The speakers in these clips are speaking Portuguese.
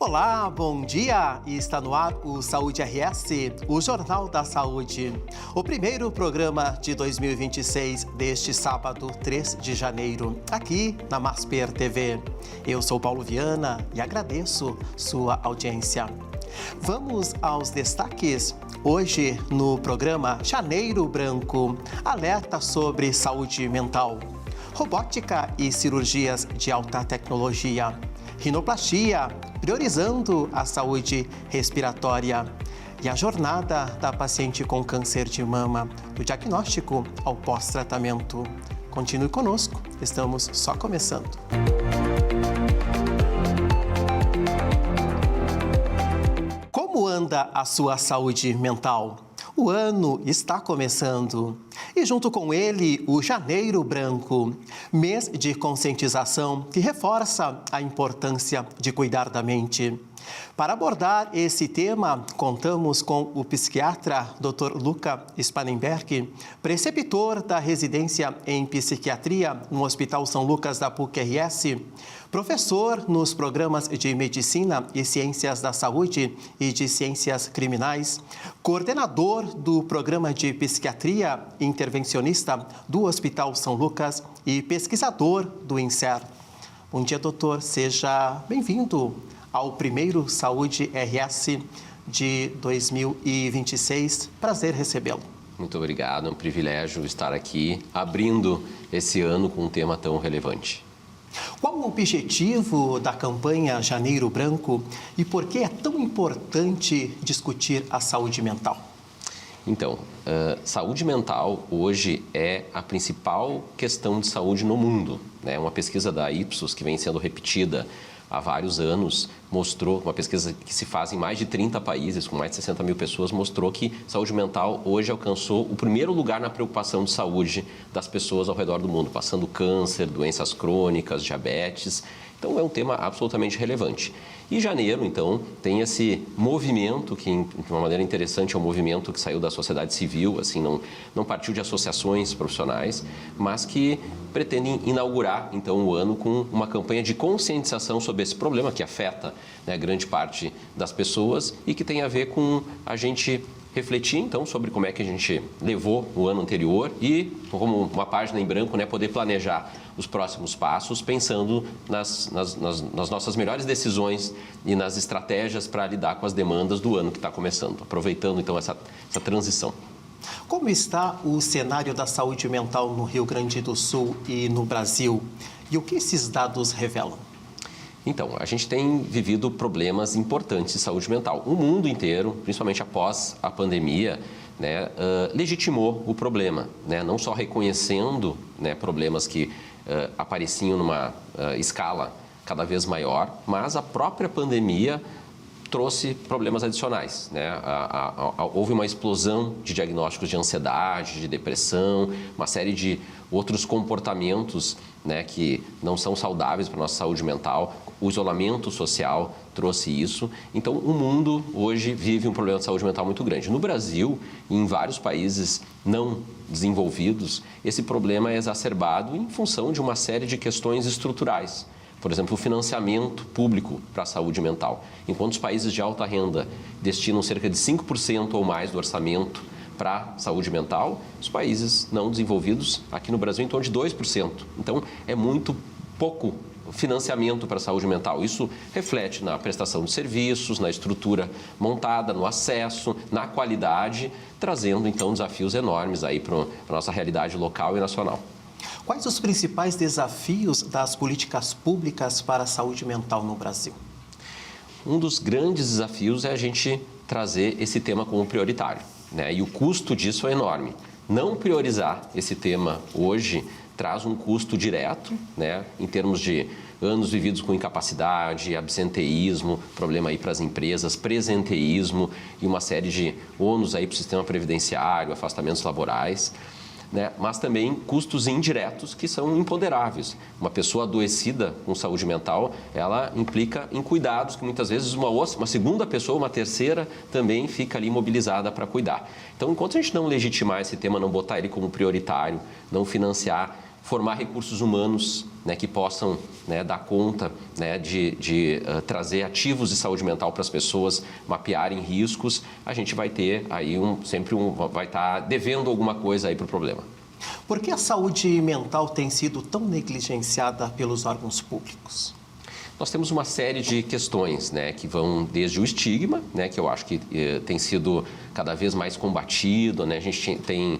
Olá, bom dia! E está no ar o Saúde RS, o Jornal da Saúde. O primeiro programa de 2026 deste sábado, 3 de janeiro, aqui na Masper TV. Eu sou Paulo Viana e agradeço sua audiência. Vamos aos destaques. Hoje, no programa Janeiro Branco, alerta sobre saúde mental, robótica e cirurgias de alta tecnologia, rinoplastia, priorizando a saúde respiratória e a jornada da paciente com câncer de mama, do diagnóstico ao pós-tratamento. Continue conosco, estamos só começando. Como anda a sua saúde mental? O ano está começando e junto com ele o Janeiro Branco, mês de conscientização que reforça a importância de cuidar da mente. Para abordar esse tema, contamos com o psiquiatra Dr. Luca Spanenberg, preceptor da residência em psiquiatria no Hospital São Lucas da PUC-RS, professor nos programas de Medicina e Ciências da Saúde e de Ciências Criminais, coordenador do Programa de Psiquiatria Intervencionista do Hospital São Lucas e pesquisador do INSER. Bom dia, doutor. Seja bem-vindo ao primeiro Saúde RS de 2026. Prazer recebê-lo. Muito obrigado, é um privilégio estar aqui abrindo esse ano com um tema tão relevante. Qual o objetivo da campanha Janeiro Branco e por que é tão importante discutir a saúde mental? Então, saúde mental hoje é a principal questão de saúde no mundo, né? Uma pesquisa da Ipsos, que vem sendo repetida há vários anos, mostrou, uma pesquisa que se faz em mais de 30 países, com mais de 60 mil pessoas, mostrou que saúde mental hoje alcançou o primeiro lugar na preocupação de saúde das pessoas ao redor do mundo, passando câncer, doenças crônicas, diabetes. Então, é um tema absolutamente relevante. E janeiro, então, tem esse movimento que, de uma maneira interessante, é um movimento que saiu da sociedade civil, assim, não partiu de associações profissionais, mas que pretendem inaugurar, então, o ano com uma campanha de conscientização sobre esse problema que afeta, né, grande parte das pessoas e que tem a ver com a gente refletir, então, sobre como é que a gente levou o ano anterior e, como uma página em branco, né, poder planejar os próximos passos, pensando nas nossas melhores decisões e nas estratégias para lidar com as demandas do ano que está começando, aproveitando, então, essa transição. Como está o cenário da saúde mental no Rio Grande do Sul e no Brasil? E o que esses dados revelam? Então, a gente tem vivido problemas importantes de saúde mental. O mundo inteiro, principalmente após a pandemia, né, legitimou o problema, né, não só reconhecendo, né, problemas que apareciam numa escala cada vez maior, mas a própria pandemia trouxe problemas adicionais, né? Houve uma explosão de diagnósticos de ansiedade, de depressão, uma série de outros comportamentos, né, que não são saudáveis para a nossa saúde mental. O isolamento social trouxe isso. Então, o mundo hoje vive um problema de saúde mental muito grande. No Brasil e em vários países não desenvolvidos, esse problema é exacerbado em função de uma série de questões estruturais. Por exemplo, o financiamento público para a saúde mental. Enquanto os países de alta renda destinam cerca de 5% ou mais do orçamento para a saúde mental, os países não desenvolvidos, aqui no Brasil, em torno de 2%. Então, é muito pouco financiamento para a saúde mental. Isso reflete na prestação de serviços, na estrutura montada, no acesso, na qualidade, trazendo, então, desafios enormes aí para a nossa realidade local e nacional. Quais os principais desafios das políticas públicas para a saúde mental no Brasil? Um dos grandes desafios é a gente trazer esse tema como prioritário, né? E o custo disso é enorme. Não priorizar esse tema hoje traz um custo direto, né, em termos de anos vividos com incapacidade, absenteísmo, problema aí para as empresas, presenteísmo e uma série de ônus aí para o sistema previdenciário, afastamentos laborais, né, mas também custos indiretos que são imponderáveis. Uma pessoa adoecida com saúde mental, ela implica em cuidados que muitas vezes uma segunda pessoa, uma terceira, também fica ali mobilizada para cuidar. Então, enquanto a gente não legitimar esse tema, não botar ele como prioritário, não financiar formar recursos humanos, né, que possam, né, dar conta, né, de trazer ativos de saúde mental para as pessoas mapearem riscos, a gente vai ter aí vai estar devendo alguma coisa aí para o problema. Por que a saúde mental tem sido tão negligenciada pelos órgãos públicos? Nós temos uma série de questões, né, que vão desde o estigma, né, que eu acho que tem sido cada vez mais combatido, né, a gente tem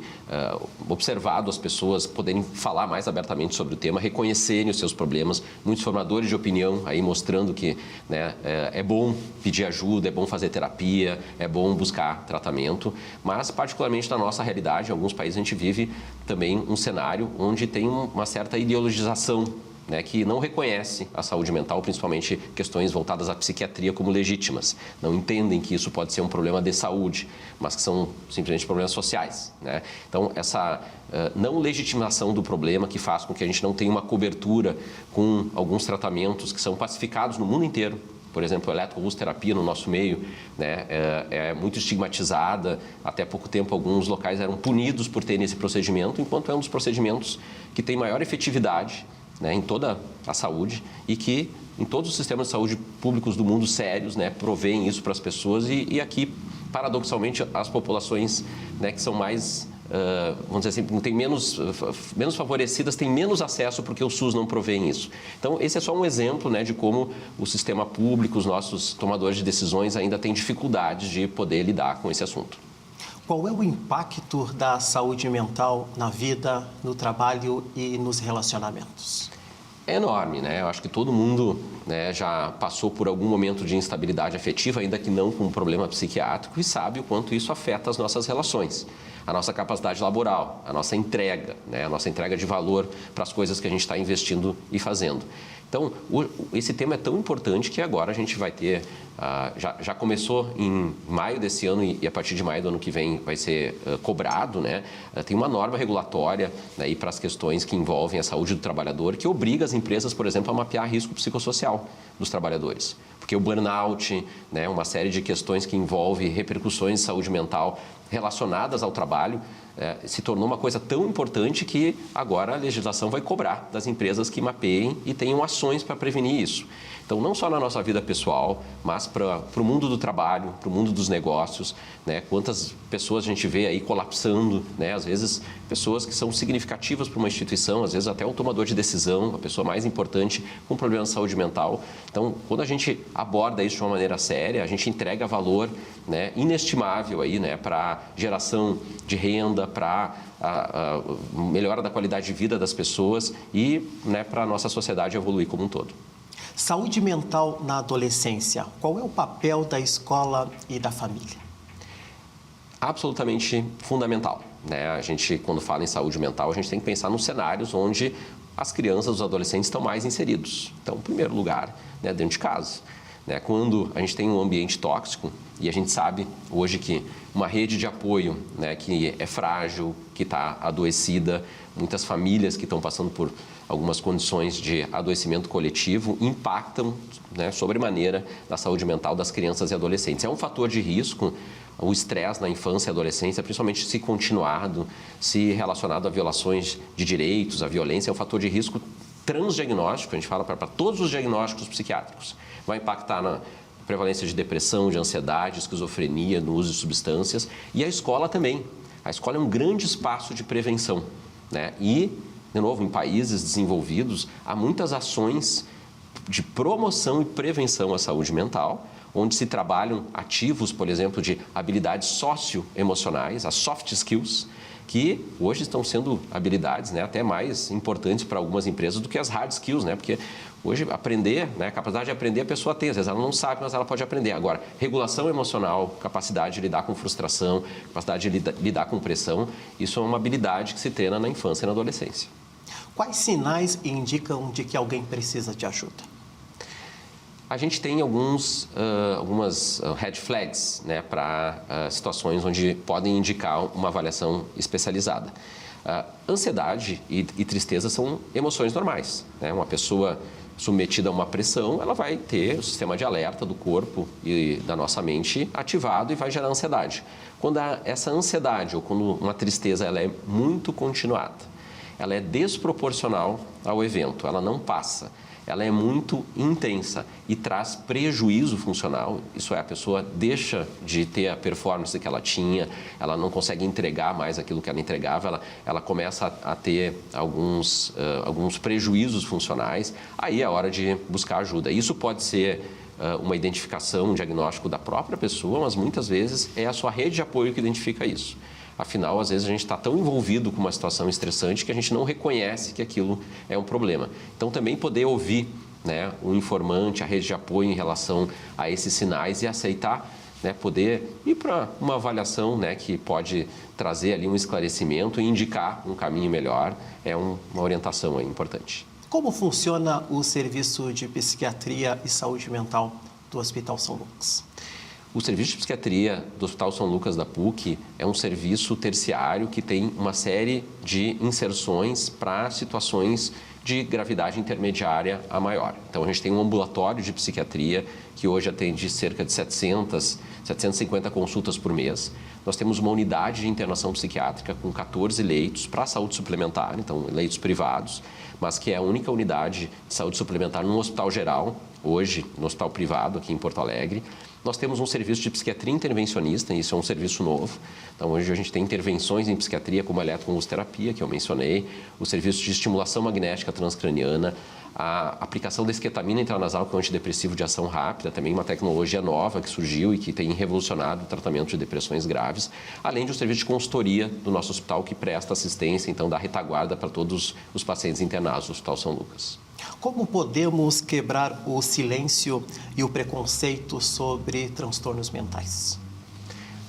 observado as pessoas poderem falar mais abertamente sobre o tema, reconhecerem os seus problemas, muitos formadores de opinião aí mostrando que, né, é bom pedir ajuda, é bom fazer terapia, é bom buscar tratamento, mas particularmente na nossa realidade, em alguns países a gente vive também um cenário onde tem uma certa ideologização, né, que não reconhece a saúde mental, principalmente questões voltadas à psiquiatria, como legítimas. Não entendem que isso pode ser um problema de saúde, mas que são simplesmente problemas sociais, né? Então, essa não legitimação do problema que faz com que a gente não tenha uma cobertura com alguns tratamentos que são pacificados no mundo inteiro. Por exemplo, a eletroconvulsoterapia no nosso meio, né, é muito estigmatizada. Até pouco tempo, alguns locais eram punidos por terem esse procedimento, enquanto é um dos procedimentos que tem maior efetividade, né, em toda a saúde e que em todos os sistemas de saúde públicos do mundo sérios, né, provêem isso para as pessoas e aqui, paradoxalmente, as populações, né, que são mais, vamos dizer assim, tem menos favorecidas, têm menos acesso porque o SUS não provê isso. Então, esse é só um exemplo, né, de como o sistema público, os nossos tomadores de decisões ainda têm dificuldades de poder lidar com esse assunto. Qual é o impacto da saúde mental na vida, no trabalho e nos relacionamentos? É enorme, né? Eu acho que todo mundo, né, já passou por algum momento de instabilidade afetiva, ainda que não com um problema psiquiátrico, e sabe o quanto isso afeta as nossas relações, a nossa capacidade laboral, a nossa entrega, né, a nossa entrega de valor para as coisas que a gente está investindo e fazendo. Então, esse tema é tão importante que agora a gente vai ter, já começou em maio desse ano e a partir de maio do ano que vem vai ser cobrado, né? Tem uma norma regulatória, né, para as questões que envolvem a saúde do trabalhador, que obriga as empresas, por exemplo, a mapear risco psicossocial dos trabalhadores. Porque o burnout, né, uma série de questões que envolvem repercussões de saúde mental relacionadas ao trabalho, se tornou uma coisa tão importante que agora a legislação vai cobrar das empresas que mapeiem e tenham ações para prevenir isso. Então, não só na nossa vida pessoal, mas para o mundo do trabalho, para o mundo dos negócios, né? Quantas pessoas a gente vê aí colapsando, né? Às vezes, pessoas que são significativas para uma instituição, às vezes até o tomador de decisão, a pessoa mais importante com problemas de saúde mental. Então, quando a gente aborda isso de uma maneira séria, a gente entrega valor, né, inestimável aí, né, para geração de renda, para a melhora da qualidade de vida das pessoas e, né, para a nossa sociedade evoluir como um todo. Saúde mental na adolescência. Qual é o papel da escola e da família? Absolutamente fundamental, né? A gente, quando fala em saúde mental, a gente tem que pensar nos cenários onde as crianças, os adolescentes estão mais inseridos. Então, em primeiro lugar, né, dentro de casa. Né? Quando a gente tem um ambiente tóxico, e a gente sabe hoje que uma rede de apoio, né, que é frágil, que está adoecida, muitas famílias que estão passando por algumas condições de adoecimento coletivo impactam, né, sobremaneira na saúde mental das crianças e adolescentes. É um fator de risco, o estresse na infância e adolescência, principalmente se continuado, se relacionado a violações de direitos, a violência, é um fator de risco transdiagnóstico, a gente fala para todos os diagnósticos psiquiátricos. Vai impactar na prevalência de depressão, de ansiedade, esquizofrenia, no uso de substâncias. E a escola também. A escola é um grande espaço de prevenção, né? E, de novo, em países desenvolvidos, há muitas ações de promoção e prevenção à saúde mental, onde se trabalham ativos, por exemplo, de habilidades socioemocionais, as soft skills, que hoje estão sendo habilidades, né, até mais importantes para algumas empresas do que as hard skills, né? Porque hoje aprender, né, a capacidade de aprender a pessoa tem, às vezes ela não sabe, mas ela pode aprender. Agora, regulação emocional, capacidade de lidar com frustração, capacidade de lidar com pressão, isso é uma habilidade que se treina na infância e na adolescência. Quais sinais indicam de que alguém precisa de ajuda? A gente tem algumas red flags, né, para situações onde podem indicar uma avaliação especializada. Ansiedade e tristeza são emoções normais, né? Uma pessoa submetida a uma pressão, ela vai ter o sistema de alerta do corpo e da nossa mente ativado e vai gerar ansiedade. Quando essa ansiedade ou quando uma tristeza ela é muito continuada, ela é desproporcional ao evento, ela não passa. Ela é muito intensa e traz prejuízo funcional, isso é, a pessoa deixa de ter a performance que ela tinha, ela não consegue entregar mais aquilo que ela entregava, ela começa a ter alguns prejuízos funcionais, aí é hora de buscar ajuda. Isso pode ser uma identificação, um diagnóstico da própria pessoa, mas muitas vezes é a sua rede de apoio que identifica isso. Afinal, às vezes a gente está tão envolvido com uma situação estressante que a gente não reconhece que aquilo é um problema. Então, também poder ouvir, né, o informante, a rede de apoio em relação a esses sinais e aceitar, né, poder ir para uma avaliação, né, que pode trazer ali um esclarecimento e indicar um caminho melhor, é uma orientação aí importante. Como funciona o serviço de psiquiatria e saúde mental do Hospital São Lucas? O serviço de psiquiatria do Hospital São Lucas da PUC é um serviço terciário que tem uma série de inserções para situações de gravidade intermediária a maior. Então, a gente tem um ambulatório de psiquiatria que hoje atende cerca de 750 consultas por mês. Nós temos uma unidade de internação psiquiátrica com 14 leitos para saúde suplementar, então leitos privados, mas que é a única unidade de saúde suplementar no hospital geral, hoje no hospital privado aqui em Porto Alegre. Nós temos um serviço de psiquiatria intervencionista, e isso é um serviço novo. Então, hoje a gente tem intervenções em psiquiatria como a eletroconvulsoterapia, que eu mencionei, o serviço de estimulação magnética transcraniana, a aplicação da esquetamina intranasal, que é um antidepressivo de ação rápida, também uma tecnologia nova que surgiu e que tem revolucionado o tratamento de depressões graves, além de um serviço de consultoria do nosso hospital que presta assistência, então dá retaguarda para todos os pacientes internados do Hospital São Lucas. Como podemos quebrar o silêncio e o preconceito sobre transtornos mentais?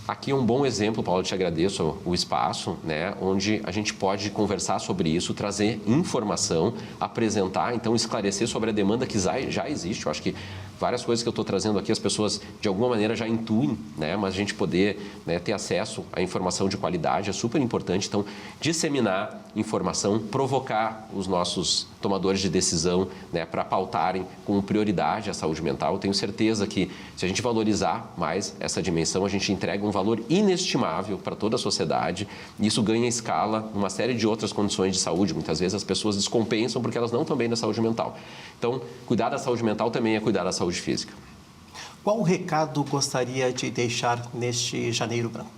Aqui é um bom exemplo, Paulo, te agradeço o espaço, né, onde a gente pode conversar sobre isso, trazer informação, apresentar, então esclarecer sobre a demanda que já existe. Eu acho que várias coisas que eu estou trazendo aqui as pessoas de alguma maneira já intuem, né, mas a gente poder, né, ter acesso à informação de qualidade é super importante. Então, disseminar informação, provocar os nossos tomadores de decisão, né, para pautarem com prioridade a saúde mental. Eu tenho certeza que se a gente valorizar mais essa dimensão, a gente entrega um valor inestimável para toda a sociedade e isso ganha escala numa série de outras condições de saúde. Muitas vezes as pessoas descompensam porque elas não estão bem na saúde mental. Então, cuidar da saúde mental também é cuidar da saúde física. Qual recado gostaria de deixar neste Janeiro Branco?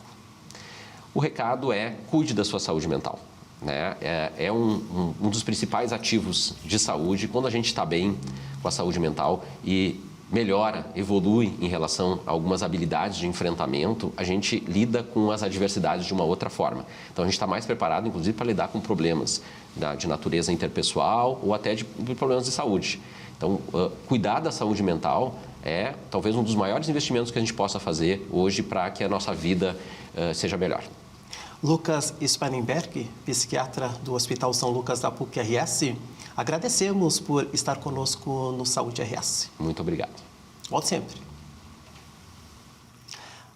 O recado é cuide da sua saúde mental. Né? É um dos principais ativos de saúde. Quando a gente está bem com a saúde mental e melhora, evolui em relação a algumas habilidades de enfrentamento, a gente lida com as adversidades de uma outra forma. Então, a gente está mais preparado, inclusive, para lidar com problemas de natureza interpessoal ou até de problemas de saúde. Então, cuidar da saúde mental é talvez um dos maiores investimentos que a gente possa fazer hoje para que a nossa vida seja melhor. Lucas Spangenberg, psiquiatra do Hospital São Lucas da PUC-RS, agradecemos por estar conosco no Saúde RS. Muito obrigado. Volte sempre.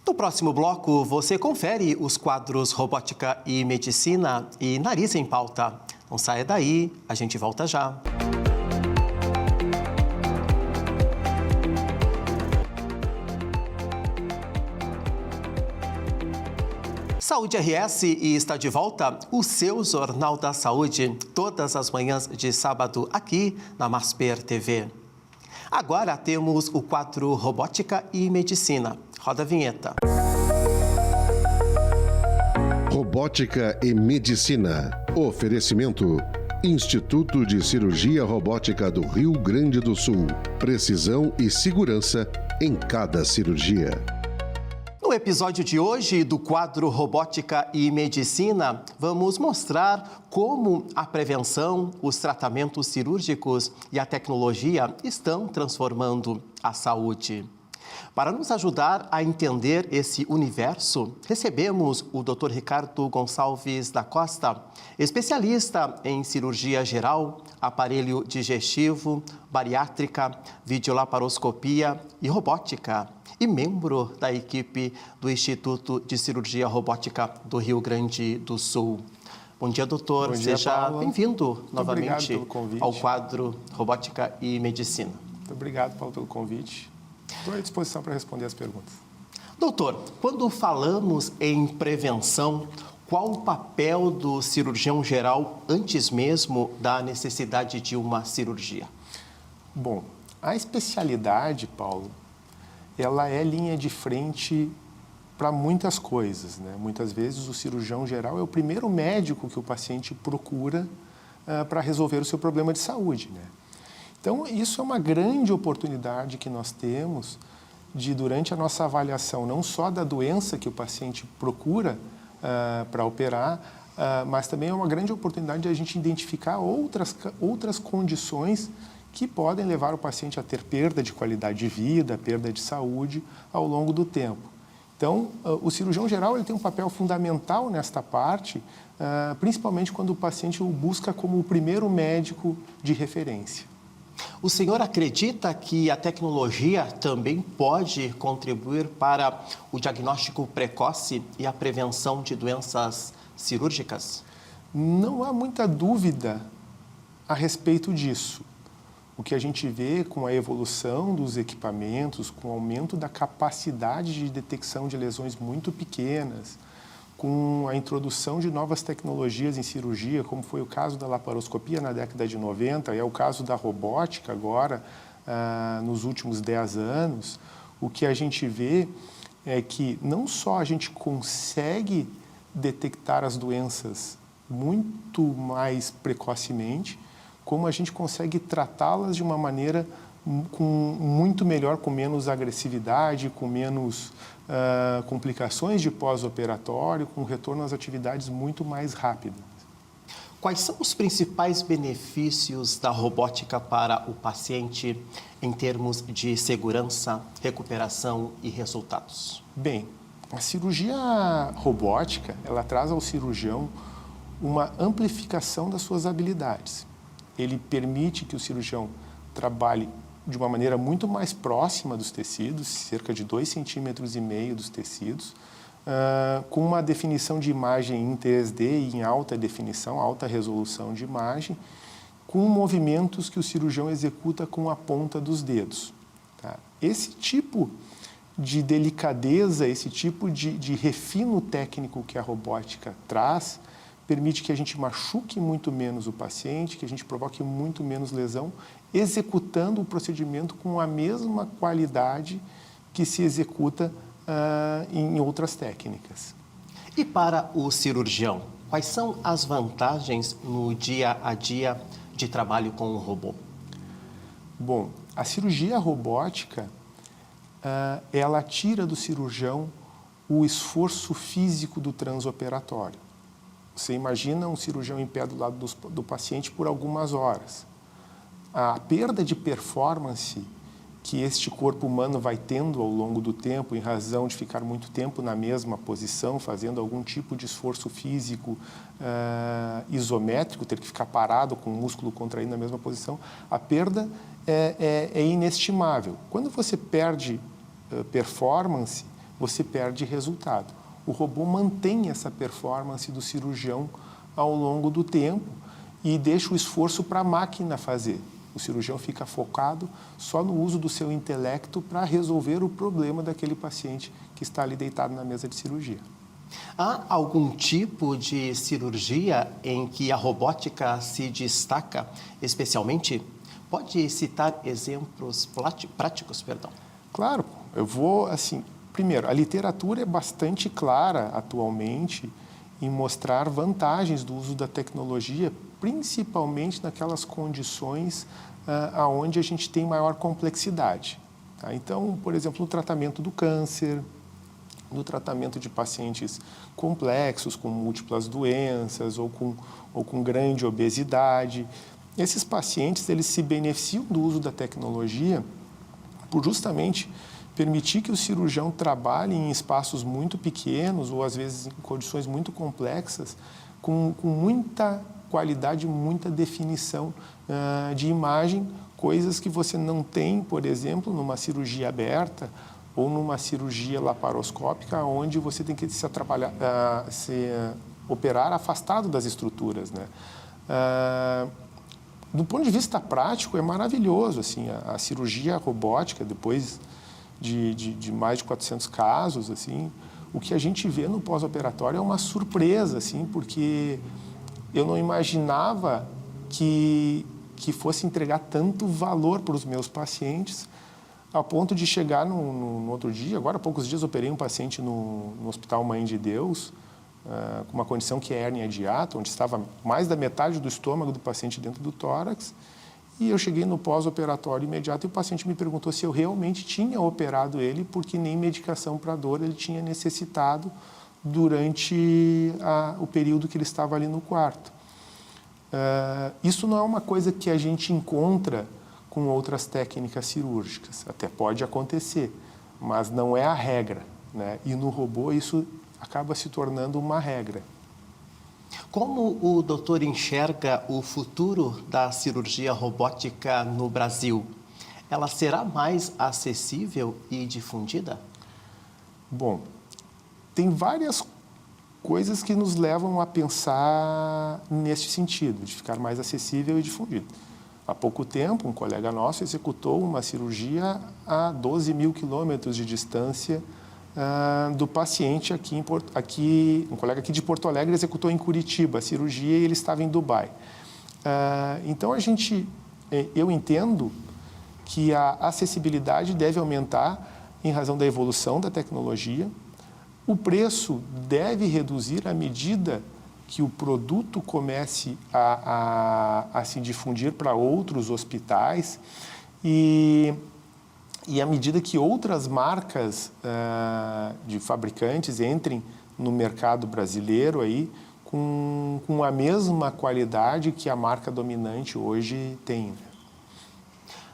No próximo bloco, você confere os quadros Robótica e Medicina e Nariz em Pauta. Não saia daí, a gente volta já. Saúde RS e está de volta o seu Jornal da Saúde, todas as manhãs de sábado aqui na Masper TV. Agora temos o quadro Robótica e Medicina. Roda a vinheta. Robótica e Medicina. Oferecimento: Instituto de Cirurgia Robótica do Rio Grande do Sul. Precisão e segurança em cada cirurgia. No episódio de hoje do quadro Robótica e Medicina, vamos mostrar como a prevenção, os tratamentos cirúrgicos e a tecnologia estão transformando a saúde. Para nos ajudar a entender esse universo, recebemos o Dr. Ricardo Gonçalves da Costa, especialista em cirurgia geral, aparelho digestivo, bariátrica, videolaparoscopia e robótica, e membro da equipe do Instituto de Cirurgia Robótica do Rio Grande do Sul. Bom dia, doutor. Bom dia, seja bem-vindo novamente ao quadro Robótica e Medicina. Muito obrigado, Paulo, pelo convite. Estou à disposição para responder as perguntas. Doutor, quando falamos em prevenção, Qual o papel do cirurgião geral antes mesmo da necessidade de uma cirurgia? Bom, a especialidade, Paulo, ela é linha de frente para muitas coisas, né? Muitas vezes o cirurgião geral é o primeiro médico que o paciente procura para resolver o seu problema de saúde, né? Então, isso é uma grande oportunidade que nós temos de, durante a nossa avaliação, não só da doença que o paciente procura para operar, mas também é uma grande oportunidade de a gente identificar outras condições que podem levar o paciente a ter perda de qualidade de vida, perda de saúde ao longo do tempo. Então, o cirurgião geral ele tem um papel fundamental nesta parte, principalmente quando o paciente o busca como o primeiro médico de referência. O senhor acredita que a tecnologia também pode contribuir para o diagnóstico precoce e a prevenção de doenças cirúrgicas? Não há muita dúvida a respeito disso. O que a gente vê com a evolução dos equipamentos, com o aumento da capacidade de detecção de lesões muito pequenas, com a introdução de novas tecnologias em cirurgia, como foi o caso da laparoscopia na década de 90, e é o caso da robótica agora, nos últimos 10 anos, o que a gente vê é que não só a gente consegue detectar as doenças muito mais precocemente, como a gente consegue tratá-las de uma maneira muito melhor, com menos agressividade, com menos complicações de pós-operatório, com retorno às atividades muito mais rápido. Quais são os principais benefícios da robótica para o paciente em termos de segurança, recuperação e resultados? Bem, a cirurgia robótica, ela traz ao cirurgião uma amplificação das suas habilidades. Ele permite que o cirurgião trabalhe de uma maneira muito mais próxima dos tecidos, cerca de 2,5 cm dos tecidos, com uma definição de imagem em 3D e em alta definição, alta resolução de imagem, com movimentos que o cirurgião executa com a ponta dos dedos. Tá? Esse tipo de delicadeza, esse tipo de refino técnico que a robótica traz, permite que a gente machuque muito menos o paciente, que a gente provoque muito menos lesão, executando o procedimento com a mesma qualidade que se executa em outras técnicas. E para o cirurgião, quais são as vantagens no dia a dia de trabalho com o robô? Bom, a cirurgia robótica, ela tira do cirurgião o esforço físico do transoperatório. Você imagina um cirurgião em pé do lado do paciente por algumas horas. A perda de performance que este corpo humano vai tendo ao longo do tempo, em razão de ficar muito tempo na mesma posição, fazendo algum tipo de esforço físico isométrico, ter que ficar parado com o músculo contraído na mesma posição, a perda é inestimável. Quando você perde performance, você perde resultado. O robô mantém essa performance do cirurgião ao longo do tempo e deixa o esforço para a máquina fazer. O cirurgião fica focado só no uso do seu intelecto para resolver o problema daquele paciente que está ali deitado na mesa de cirurgia. Há algum tipo de cirurgia em que a robótica se destaca especialmente? Pode citar exemplos práticos, perdão? Claro, eu vou assim... Primeiro, a literatura é bastante clara atualmente em mostrar vantagens do uso da tecnologia, principalmente naquelas condições onde a gente tem maior complexidade. Tá? Então, por exemplo, no tratamento do câncer, no tratamento de pacientes complexos, com múltiplas doenças ou com grande obesidade. Esses pacientes eles se beneficiam do uso da tecnologia por justamente permitir que o cirurgião trabalhe em espaços muito pequenos ou, às vezes, em condições muito complexas, com muita qualidade, muita definição de imagem, coisas que você não tem, por exemplo, numa cirurgia aberta ou numa cirurgia laparoscópica, onde você tem que operar afastado das estruturas, né? Do ponto de vista prático, é maravilhoso. Assim, a cirurgia robótica, depois de mais de 400 casos, assim, o que a gente vê no pós-operatório é uma surpresa, assim, porque eu não imaginava que fosse entregar tanto valor para os meus pacientes, a ponto de chegar no outro dia. Agora, há poucos dias, operei um paciente no Hospital Mãe de Deus, com uma condição que é hérnia de hiato, onde estava mais da metade do estômago do paciente dentro do tórax. E eu cheguei no pós-operatório imediato e o paciente me perguntou se eu realmente tinha operado ele, porque nem medicação para dor ele tinha necessitado durante o período que ele estava ali no quarto. Isso não é uma coisa que a gente encontra com outras técnicas cirúrgicas. Até pode acontecer, mas não é a regra, né? E no robô isso acaba se tornando uma regra. Como o doutor enxerga o futuro da cirurgia robótica no Brasil? Ela será mais acessível e difundida? Bom, tem várias coisas que nos levam a pensar neste sentido, de ficar mais acessível e difundido. Há pouco tempo, um colega nosso executou uma cirurgia a 12 mil quilômetros de distância do paciente um colega aqui de Porto Alegre executou em Curitiba a cirurgia e ele estava em Dubai. Então, eu entendo que a acessibilidade deve aumentar em razão da evolução da tecnologia. O preço deve reduzir à medida que o produto comece a se difundir para outros hospitais e à medida que outras marcas de fabricantes entrem no mercado brasileiro aí com a mesma qualidade que a marca dominante hoje tem.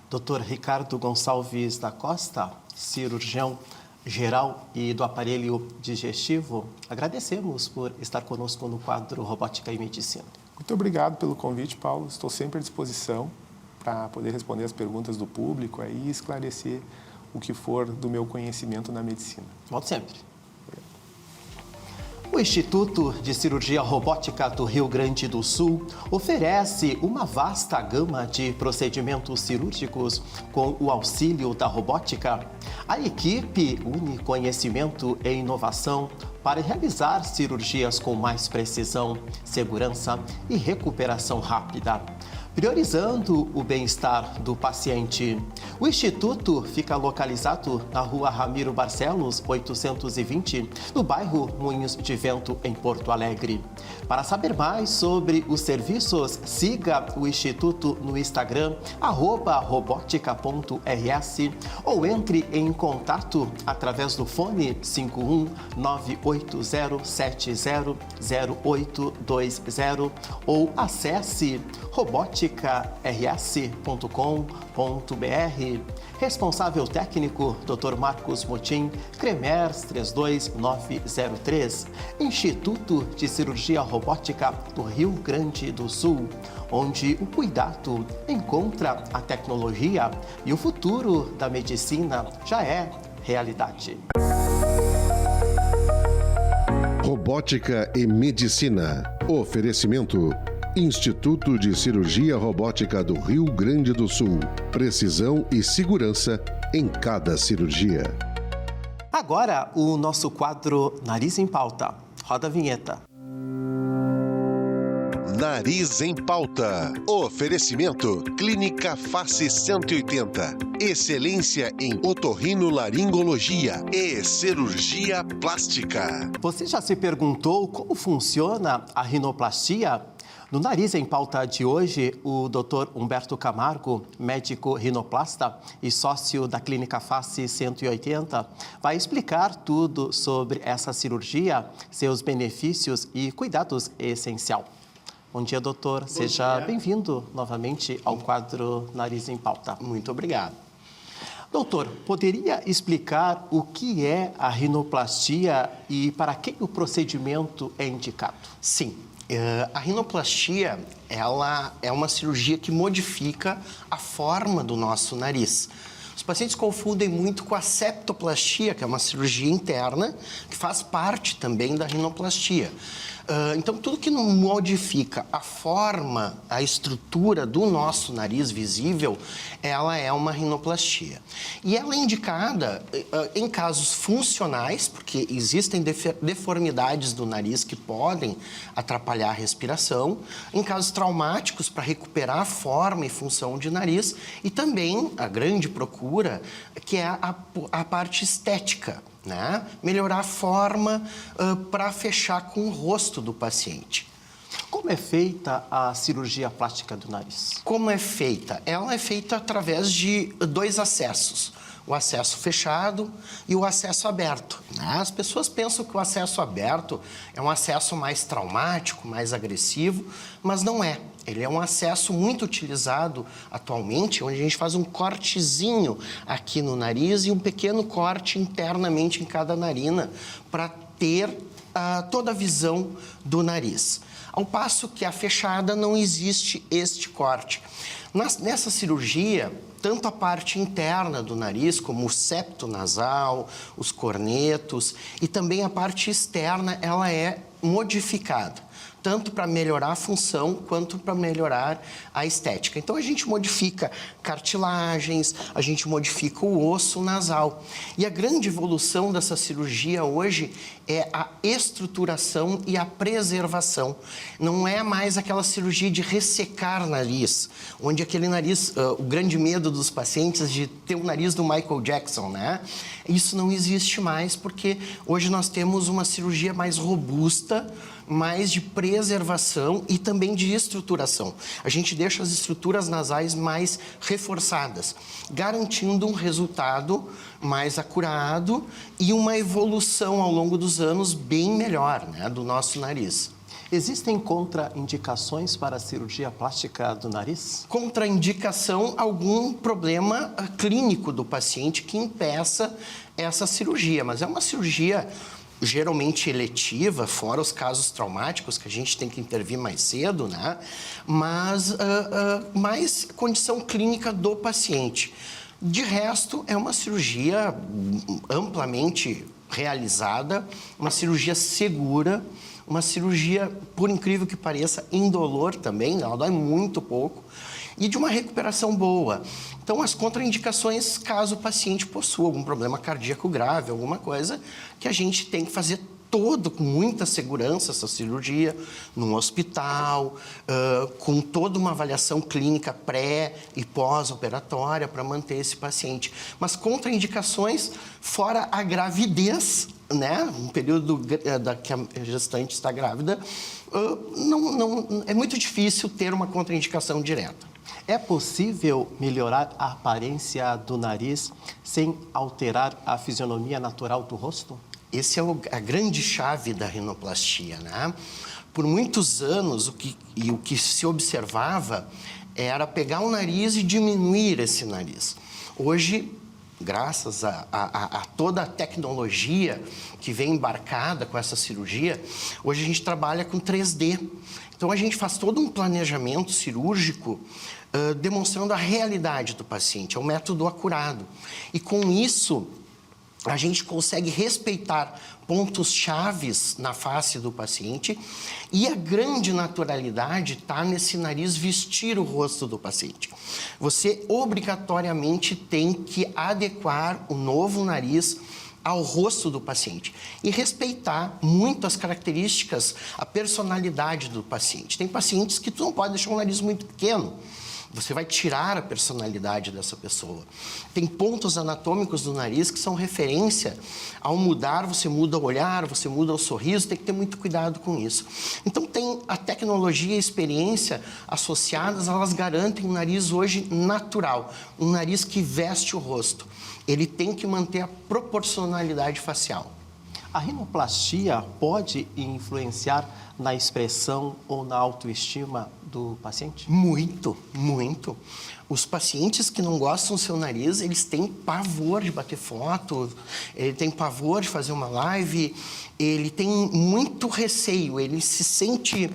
Dr. Ricardo Gonçalves da Costa, cirurgião geral e do aparelho digestivo, agradecemos por estar conosco no quadro Robótica e Medicina. Muito obrigado pelo convite, Paulo. Estou sempre à disposição para poder responder as perguntas do público aí e esclarecer o que for do meu conhecimento na medicina. Volte sempre. O Instituto de Cirurgia Robótica do Rio Grande do Sul oferece uma vasta gama de procedimentos cirúrgicos com o auxílio da robótica. A equipe une conhecimento e inovação para realizar cirurgias com mais precisão, segurança e recuperação rápida, priorizando o bem-estar do paciente. O Instituto fica localizado na Rua Ramiro Barcelos, 820, no bairro Moinhos de Vento, em Porto Alegre. Para saber mais sobre os serviços, siga o Instituto no Instagram, @robotica.rs, ou entre em contato através do fone 51 980700820 ou acesse roboticars.com.br. Responsável técnico, Dr. Marcos Motim, Cremers 32903. Instituto de Cirurgia Robótica do Rio Grande do Sul, onde o cuidado encontra a tecnologia e o futuro da medicina já é realidade. Robótica e Medicina. Oferecimento Instituto de Cirurgia Robótica do Rio Grande do Sul. Precisão e segurança em cada cirurgia. Agora, o nosso quadro Nariz em Pauta. Roda a vinheta. Nariz em Pauta. Oferecimento Clínica Face 180. Excelência em otorrinolaringologia e cirurgia plástica. Você já se perguntou como funciona a rinoplastia? No Nariz em Pauta de hoje, o Dr. Humberto Camargo, médico rinoplasta e sócio da Clínica Face 180, vai explicar tudo sobre essa cirurgia, seus benefícios e cuidados essenciais. Bom dia, doutor. Seja bem-vindo novamente ao quadro Nariz em Pauta. Muito obrigado. Doutor, poderia explicar o que é a rinoplastia e para quem o procedimento é indicado? Sim. A rinoplastia, ela é uma cirurgia que modifica a forma do nosso nariz. Os pacientes confundem muito com a septoplastia, que é uma cirurgia interna, que faz parte também da rinoplastia. Então, tudo que não modifica a forma, a estrutura do nosso nariz visível, ela é uma rinoplastia. E ela é indicada em casos funcionais, porque existem deformidades do nariz que podem atrapalhar a respiração, em casos traumáticos, para recuperar a forma e função de nariz, e também a grande procura, que é a parte estética. Né? Melhorar a forma para fechar com o rosto do paciente. Como é feita a cirurgia plástica do nariz? Como é feita? Ela é feita através de 2 acessos. O acesso fechado e o acesso aberto. As pessoas pensam que o acesso aberto é um acesso mais traumático, mais agressivo, mas não é. Ele é um acesso muito utilizado atualmente, onde a gente faz um cortezinho aqui no nariz e um pequeno corte internamente em cada narina para ter toda a visão do nariz. Ao passo que a fechada não existe este corte. Nessa cirurgia, tanto a parte interna do nariz, como o septo nasal, os cornetos, e também a parte externa, ela é modificada, tanto para melhorar a função quanto para melhorar a estética. Então, a gente modifica cartilagens, a gente modifica o osso nasal. E a grande evolução dessa cirurgia hoje é a estruturação e a preservação. Não é mais aquela cirurgia de ressecar nariz, onde aquele nariz, o grande medo dos pacientes de ter o nariz do Michael Jackson, né? Isso não existe mais, porque hoje nós temos uma cirurgia mais robusta, mais de preservação e também de estruturação. A gente deixa as estruturas nasais mais reforçadas, garantindo um resultado mais acurado e uma evolução ao longo dos anos bem melhor, né, do nosso nariz. Existem contraindicações para a cirurgia plástica do nariz? Contraindicação, algum problema clínico do paciente que impeça essa cirurgia, mas é uma cirurgia geralmente eletiva, fora os casos traumáticos que a gente tem que intervir mais cedo, né? Mas mais condição clínica do paciente. De resto, é uma cirurgia amplamente realizada, uma cirurgia segura, uma cirurgia, por incrível que pareça, indolor também, ela dói muito pouco, e de uma recuperação boa. Então, as contraindicações, caso o paciente possua algum problema cardíaco grave, alguma coisa, que a gente tem que fazer com muita segurança essa cirurgia, num hospital, com toda uma avaliação clínica pré e pós-operatória para manter esse paciente. Mas contraindicações, fora a gravidez, né, um período que a gestante está grávida, é muito difícil ter uma contraindicação direta. É possível melhorar a aparência do nariz sem alterar a fisionomia natural do rosto? Essa é a grande chave da rinoplastia, né? Por muitos anos, o que se observava era pegar o nariz e diminuir esse nariz. Hoje, graças a toda a tecnologia que vem embarcada com essa cirurgia, hoje a gente trabalha com 3D. Então, a gente faz todo um planejamento cirúrgico demonstrando a realidade do paciente, é um método acurado. E com isso, a gente consegue respeitar pontos chaves na face do paciente e a grande naturalidade está nesse nariz vestir o rosto do paciente. Você obrigatoriamente tem que adequar o novo nariz ao rosto do paciente e respeitar muito as características, a personalidade do paciente. Tem pacientes que tu não pode deixar um nariz muito pequeno. Você vai tirar a personalidade dessa pessoa. Tem pontos anatômicos do nariz que são referência. Ao mudar, você muda o olhar, você muda o sorriso, tem que ter muito cuidado com isso. Então, tem a tecnologia e a experiência associadas, elas garantem um nariz hoje natural, um nariz que veste o rosto. Ele tem que manter a proporcionalidade facial. A rinoplastia pode influenciar na expressão ou na autoestima do paciente? Muito, muito. Os pacientes que não gostam do seu nariz, eles têm pavor de bater foto, ele tem pavor de fazer uma live, ele tem muito receio, ele se sente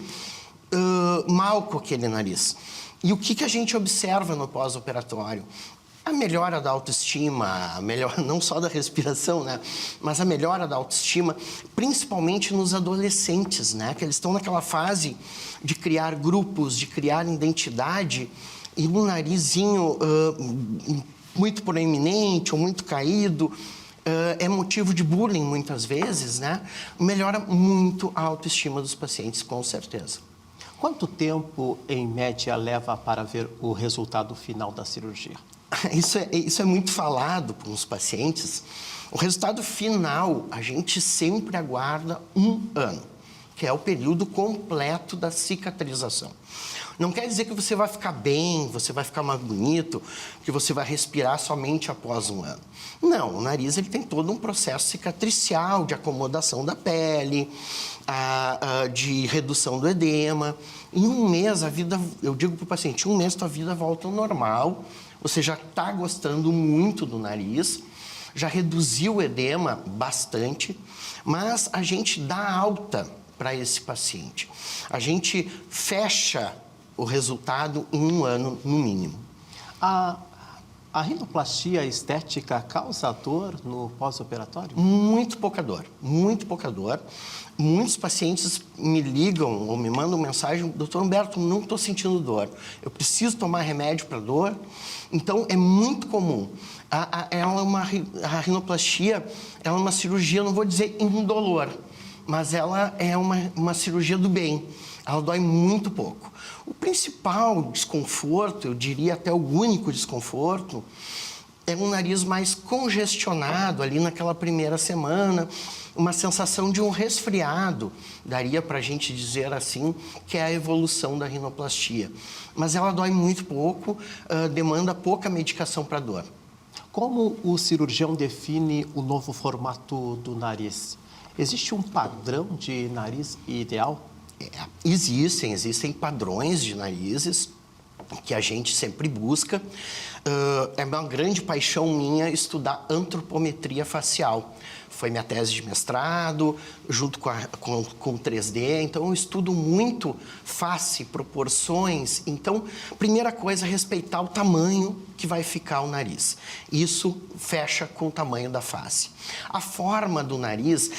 mal com aquele nariz. E o que a gente observa no pós-operatório? A melhora da autoestima, não só da respiração, né? Mas a melhora da autoestima, principalmente nos adolescentes, né? Que eles estão naquela fase de criar grupos, de criar identidade, e um narizinho muito proeminente ou muito caído é motivo de bullying muitas vezes, né? Melhora muito a autoestima dos pacientes, com certeza. Quanto tempo, em média, leva para ver o resultado final da cirurgia? Isso é muito falado para os pacientes. O resultado final, a gente sempre aguarda 1 ano, que é o período completo da cicatrização. Não quer dizer que você vai ficar bem, você vai ficar mais bonito, que você vai respirar somente após 1 ano. Não, o nariz ele tem todo um processo cicatricial, de acomodação da pele, de redução do edema. Em 1 mês, eu digo para o paciente, 1 mês tua vida volta ao normal, você já está gostando muito do nariz, já reduziu o edema bastante, mas a gente dá alta para esse paciente. A gente fecha o resultado em 1 ano, no mínimo. A rinoplastia estética causa dor no pós-operatório? Muito pouca dor, muito pouca dor. Muitos pacientes me ligam ou me mandam mensagem, doutor Humberto, não estou sentindo dor, eu preciso tomar remédio para dor. Então, é muito comum. A rinoplastia é uma cirurgia, não vou dizer indolor, mas ela é uma cirurgia do bem. Ela dói muito pouco. O principal desconforto, eu diria até o único desconforto, é um nariz mais congestionado ali naquela primeira semana, uma sensação de um resfriado, daria para a gente dizer assim, que é a evolução da rinoplastia. Mas ela dói muito pouco, demanda pouca medicação para dor. Como o cirurgião define o novo formato do nariz? Existe um padrão de nariz ideal? Existem padrões de narizes que a gente sempre busca. É uma grande paixão minha estudar antropometria facial. Foi minha tese de mestrado, junto com 3D. Então, eu estudo muito face, proporções. Então, primeira coisa, respeitar o tamanho que vai ficar o nariz. Isso fecha com o tamanho da face. A forma do nariz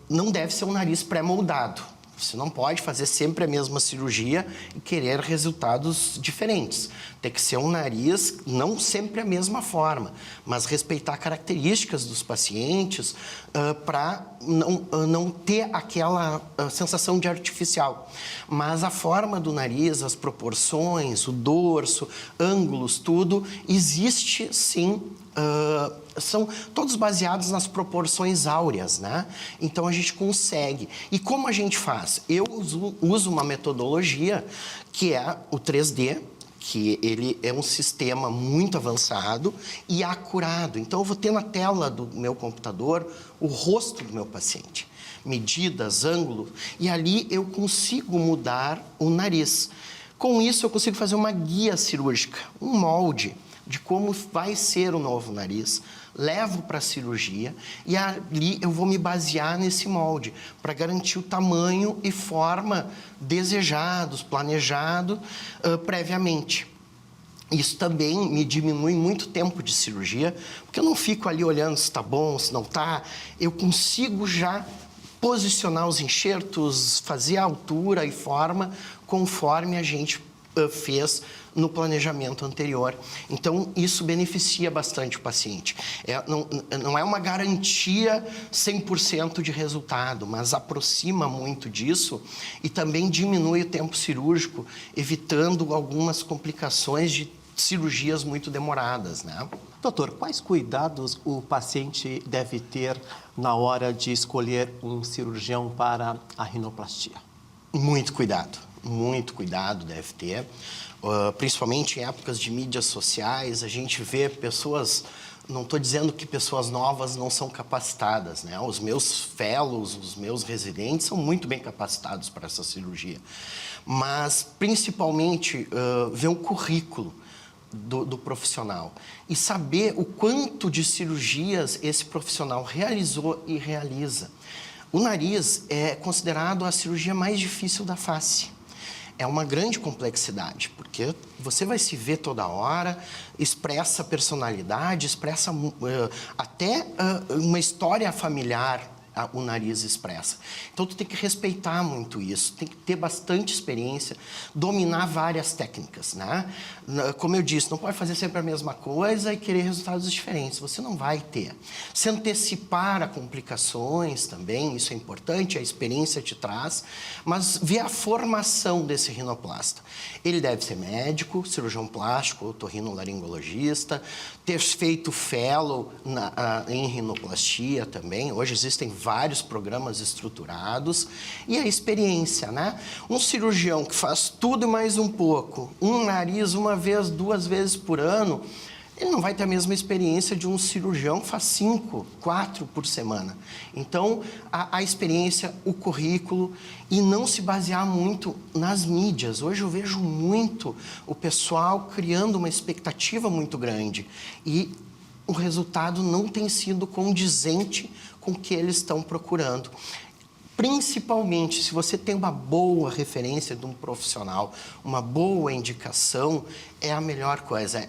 não deve ser um nariz pré-moldado. Você não pode fazer sempre a mesma cirurgia e querer resultados diferentes. Tem que ser um nariz, não sempre a mesma forma, mas respeitar características dos pacientes para não ter aquela sensação de artificial. Mas a forma do nariz, as proporções, o dorso, ângulos, tudo, existe sim. São todos baseados nas proporções áureas, né? Então, a gente consegue. E como a gente faz? Eu uso uma metodologia que é o 3D, que ele é um sistema muito avançado e acurado. Então, eu vou ter na tela do meu computador o rosto do meu paciente, medidas, ângulo, e ali eu consigo mudar o nariz. Com isso, eu consigo fazer uma guia cirúrgica, um molde de como vai ser o novo nariz, levo para a cirurgia e ali eu vou me basear nesse molde para garantir o tamanho e forma desejados, planejado previamente. Isso também me diminui muito tempo de cirurgia, porque eu não fico ali olhando se está bom, se não está. Eu consigo já posicionar os enxertos, fazer a altura e forma conforme a gente fez no planejamento anterior. Então, isso beneficia bastante o paciente. Não é uma garantia 100% de resultado, mas aproxima muito disso e também diminui o tempo cirúrgico, evitando algumas complicações de cirurgias muito demoradas, né? Doutor, quais cuidados o paciente deve ter na hora de escolher um cirurgião para a rinoplastia? Muito cuidado deve ter, principalmente em épocas de mídias sociais, a gente vê pessoas, não estou dizendo que pessoas novas não são capacitadas, né? Os meus fellows, os meus residentes são muito bem capacitados para essa cirurgia, mas principalmente ver o currículo do profissional e saber o quanto de cirurgias esse profissional realizou e realiza. O nariz é considerado a cirurgia mais difícil da face. é uma grande complexidade, porque você vai se ver toda hora, expressa personalidade, expressa até uma história familiar, o nariz expressa. Então, tu tem que respeitar muito isso, tem que ter bastante experiência, dominar várias técnicas, né? Como eu disse, não pode fazer sempre a mesma coisa e querer resultados diferentes, você não vai ter. Se antecipar a complicações também, isso é importante, a experiência te traz, mas ver a formação desse rinoplasta. Ele deve ser médico, cirurgião plástico, otorrinolaringologista, ter feito fellow em rinoplastia também. Hoje existem vários programas estruturados. E a experiência, né? Um cirurgião que faz tudo e mais um pouco, um nariz uma vez, 2 vezes por ano, ele não vai ter a mesma experiência de um cirurgião que faz 5, 4 por semana. Então, a experiência, o currículo e não se basear muito nas mídias. Hoje eu vejo muito o pessoal criando uma expectativa muito grande e o resultado não tem sido condizente com o que eles estão procurando. Principalmente, se você tem uma boa referência de um profissional, uma boa indicação, é a melhor coisa.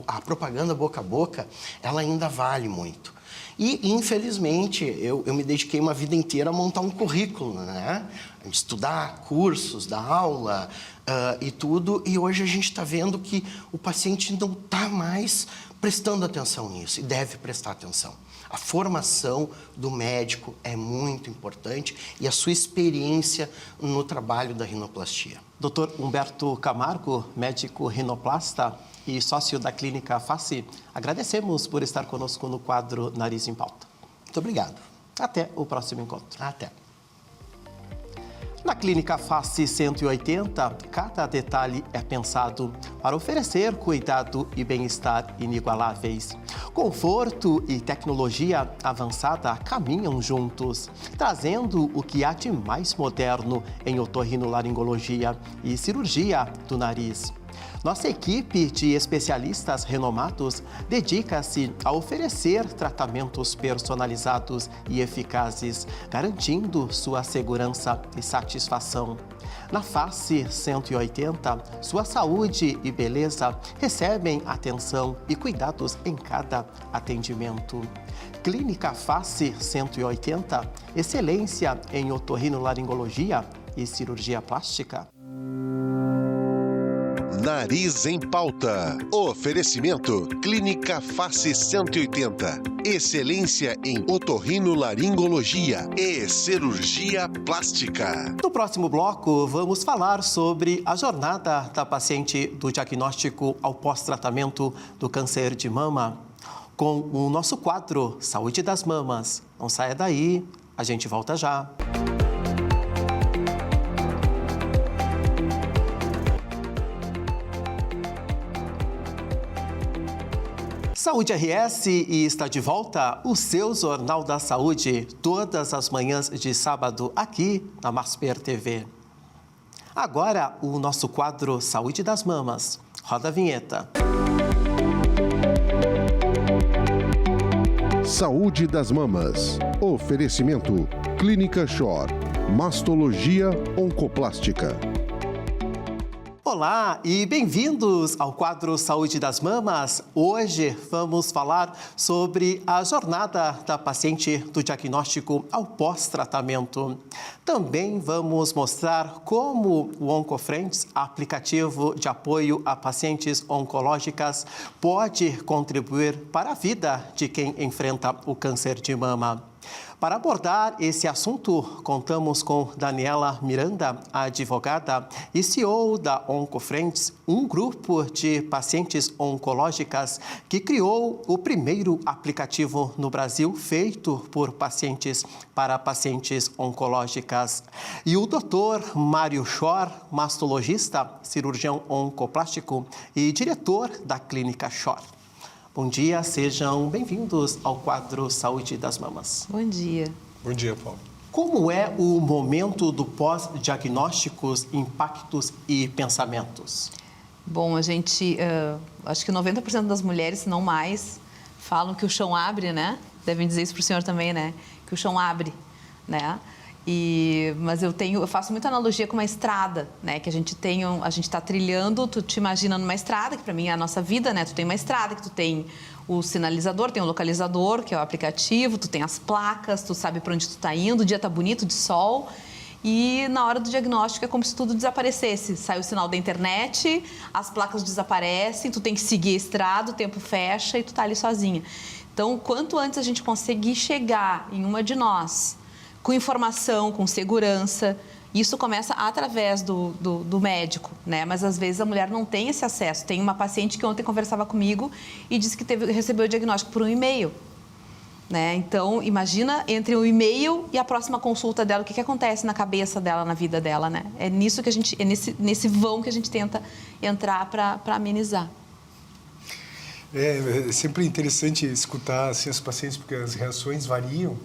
A propaganda boca a boca, ela ainda vale muito. E, infelizmente, eu me dediquei uma vida inteira a montar um currículo, né? Estudar cursos, dar aula e tudo. E hoje a gente está vendo que o paciente não está mais prestando atenção nisso e deve prestar atenção. A formação do médico é muito importante e a sua experiência no trabalho da rinoplastia. Dr. Humberto Camargo, médico rinoplasta e sócio da Clínica Face, agradecemos por estar conosco no quadro Nariz em Pauta. Muito obrigado. Até o próximo encontro. Até. Na Clínica Face 180, cada detalhe é pensado para oferecer cuidado e bem-estar inigualáveis. Conforto e tecnologia avançada caminham juntos, trazendo o que há de mais moderno em otorrinolaringologia e cirurgia do nariz. Nossa equipe de especialistas renomados dedica-se a oferecer tratamentos personalizados e eficazes, garantindo sua segurança e satisfação. Na Face 180, sua saúde e beleza recebem atenção e cuidados em cada atendimento. Clínica Face 180, excelência em otorrinolaringologia e cirurgia plástica. Nariz em Pauta. Oferecimento Clínica Face 180. Excelência em otorrinolaringologia e cirurgia plástica. No próximo bloco, vamos falar sobre a jornada da paciente do diagnóstico ao pós-tratamento do câncer de mama, com o nosso quadro Saúde das Mamas. Não saia daí, a gente volta já. Saúde RS e está de volta o seu Jornal da Saúde, todas as manhãs de sábado aqui na Masper TV. Agora o nosso quadro Saúde das Mamas. Roda a vinheta. Saúde das Mamas. Oferecimento Clínica Shore. Mastologia Oncoplástica. Olá e bem-vindos ao quadro Saúde das Mamas. Hoje vamos falar sobre a jornada da paciente do diagnóstico ao pós-tratamento. Também vamos mostrar como o OncoFriends, aplicativo de apoio a pacientes oncológicas, pode contribuir para a vida de quem enfrenta o câncer de mama. Para abordar esse assunto, contamos com Daniela Miranda, advogada e CEO da OncoFriends, um grupo de pacientes oncológicas que criou o primeiro aplicativo no Brasil feito por pacientes para pacientes oncológicas. E o Dr. Mário Shore, mastologista, cirurgião oncoplástico e diretor da Clínica Shore. Bom dia, sejam bem-vindos ao quadro Saúde das Mamas. Bom dia. Bom dia, Paulo. Como é o momento do pós-diagnósticos, impactos e pensamentos? Bom, a gente, acho que 90% das mulheres, se não mais, falam que o chão abre, né? Devem dizer isso para o senhor também, né? Que o chão abre, né? Mas eu faço muita analogia com uma estrada, né? Que a gente está trilhando, tu te imagina numa estrada, que para mim é a nossa vida, né? Tu tem uma estrada que tu tem o sinalizador, tem o localizador, que é o aplicativo, tu tem as placas, tu sabe para onde tu está indo, o dia tá bonito, de sol. E na hora do diagnóstico é como se tudo desaparecesse. Sai o sinal da internet, as placas desaparecem, tu tem que seguir a estrada, o tempo fecha e tu tá ali sozinha. Então, quanto antes a gente conseguir chegar em uma de nós, com informação, com segurança, isso começa através do médico, né? Mas às vezes a mulher não tem esse acesso. Tem uma paciente que ontem conversava comigo e disse que recebeu o diagnóstico por um e-mail. Né? Então, imagina entre o e-mail e a próxima consulta dela, o que acontece na cabeça dela, na vida dela, né? É nisso que nesse vão que a gente tenta entrar para amenizar. É sempre interessante escutar assim, as pacientes, porque as reações variam,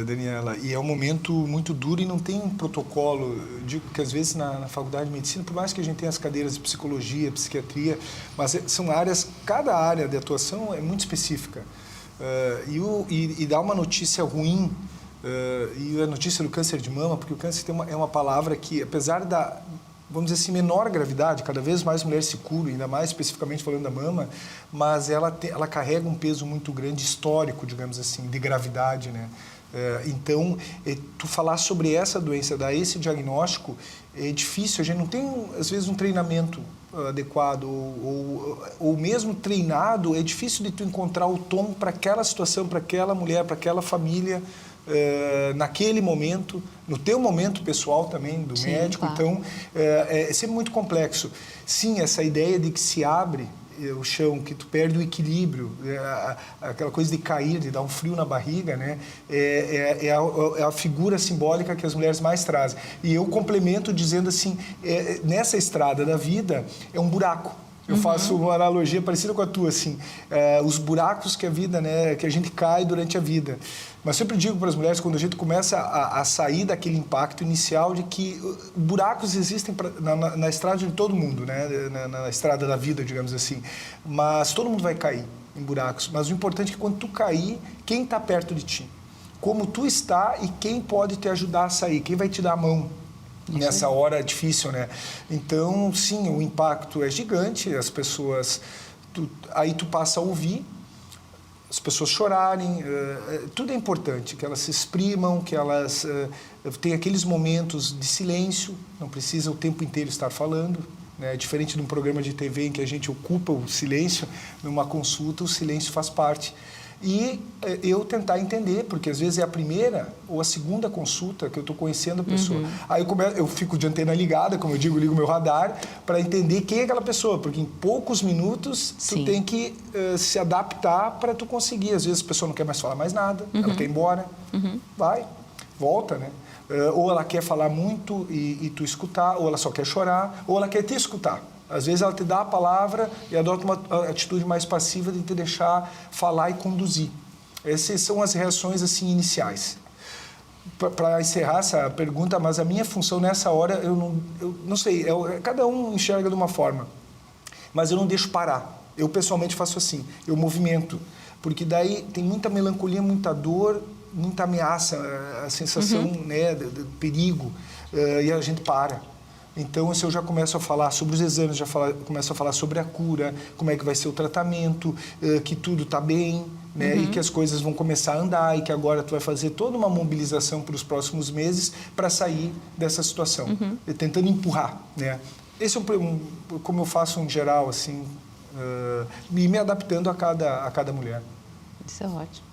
Daniela, e é um momento muito duro e não tem um protocolo. Eu digo que às vezes na faculdade de medicina, por mais que a gente tenha as cadeiras de psicologia, psiquiatria, mas são áreas, cada área de atuação é muito específica. E dá uma notícia ruim, e a notícia do câncer de mama, porque o câncer é uma palavra que, apesar da, vamos dizer assim, menor gravidade, cada vez mais mulheres se curam, ainda mais especificamente falando da mama, mas ela carrega um peso muito grande, histórico, digamos assim, de gravidade, né? Então, tu falar sobre essa doença, dar esse diagnóstico, é difícil, a gente não tem, às vezes, um treinamento adequado ou mesmo treinado, é difícil de tu encontrar o tom para aquela situação, para aquela mulher, para aquela família, naquele momento, no teu momento pessoal também, do Sim, médico. claro. Então, é sempre muito complexo. Sim, essa ideia de que se abre o chão, que tu perde o equilíbrio, aquela coisa de cair, de dar um frio na barriga, né? É a figura simbólica que as mulheres mais trazem. E eu complemento dizendo assim, nessa estrada da vida é um buraco. Eu faço uma analogia parecida com a tua, assim, os buracos que a vida, né, que a gente cai durante a vida. Mas sempre digo para as mulheres, quando a gente começa a sair daquele impacto inicial de que buracos existem na estrada de todo mundo, né, na estrada da vida, digamos assim. Mas todo mundo vai cair em buracos. Mas o importante é que quando tu cair, quem está perto de ti? Como tu está e quem pode te ajudar a sair? Quem vai te dar a mão? Nessa hora difícil, né? Então, sim, o impacto é gigante, as pessoas... Aí tu passa a ouvir as pessoas chorarem, tudo é importante, que elas se exprimam, que elas tenham aqueles momentos de silêncio, não precisa o tempo inteiro estar falando, né? Diferente de um programa de TV em que a gente ocupa o silêncio, numa consulta o silêncio faz parte. E eu tentar entender, porque às vezes é a primeira ou a segunda consulta que eu estou conhecendo a pessoa. Aí eu fico de antena ligada, como eu digo, ligo meu radar, para entender quem é aquela pessoa, porque em poucos minutos tu tem que se adaptar para tu conseguir. Às vezes a pessoa não quer mais falar mais nada, ela quer ir embora, vai, volta, né? Ou ela quer falar muito e tu escutar, ou ela só quer chorar, ou ela quer te escutar. Às vezes ela te dá a palavra e adota uma atitude mais passiva de te deixar falar e conduzir. Essas são as reações assim iniciais. Para encerrar essa pergunta, mas a minha função nessa hora, eu não sei, cada um enxerga de uma forma, mas eu não deixo parar. Eu pessoalmente faço assim, eu movimento, porque daí tem muita melancolia, muita dor, muita ameaça, a sensação, né, de perigo, e a gente para. Então, se eu já começo a falar sobre os exames, começo a falar sobre a cura, como é que vai ser o tratamento, que tudo está bem, né? E que as coisas vão começar a andar e que agora tu vai fazer toda uma mobilização para os próximos meses para sair dessa situação, tentando empurrar, né? Esse é como eu faço em geral, assim, e me adaptando a cada mulher. Isso é ótimo.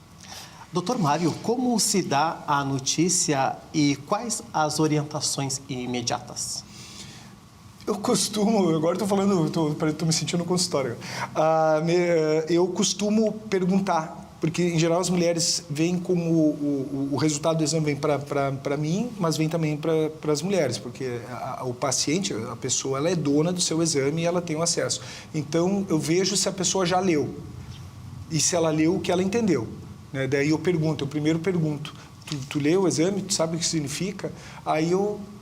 Doutor Mário, como se dá a notícia e quais as orientações imediatas? Eu costumo, agora estou falando, estou me sentindo no consultório. Eu costumo perguntar, porque em geral as mulheres vêm com o resultado do exame vem para mim, mas vem também para as mulheres, porque o paciente, a pessoa, ela é dona do seu exame e ela tem o acesso. Então eu vejo se a pessoa já leu e se ela leu o que ela entendeu. né? Daí eu primeiro pergunto, tu leu o exame, tu sabe o que significa? Aí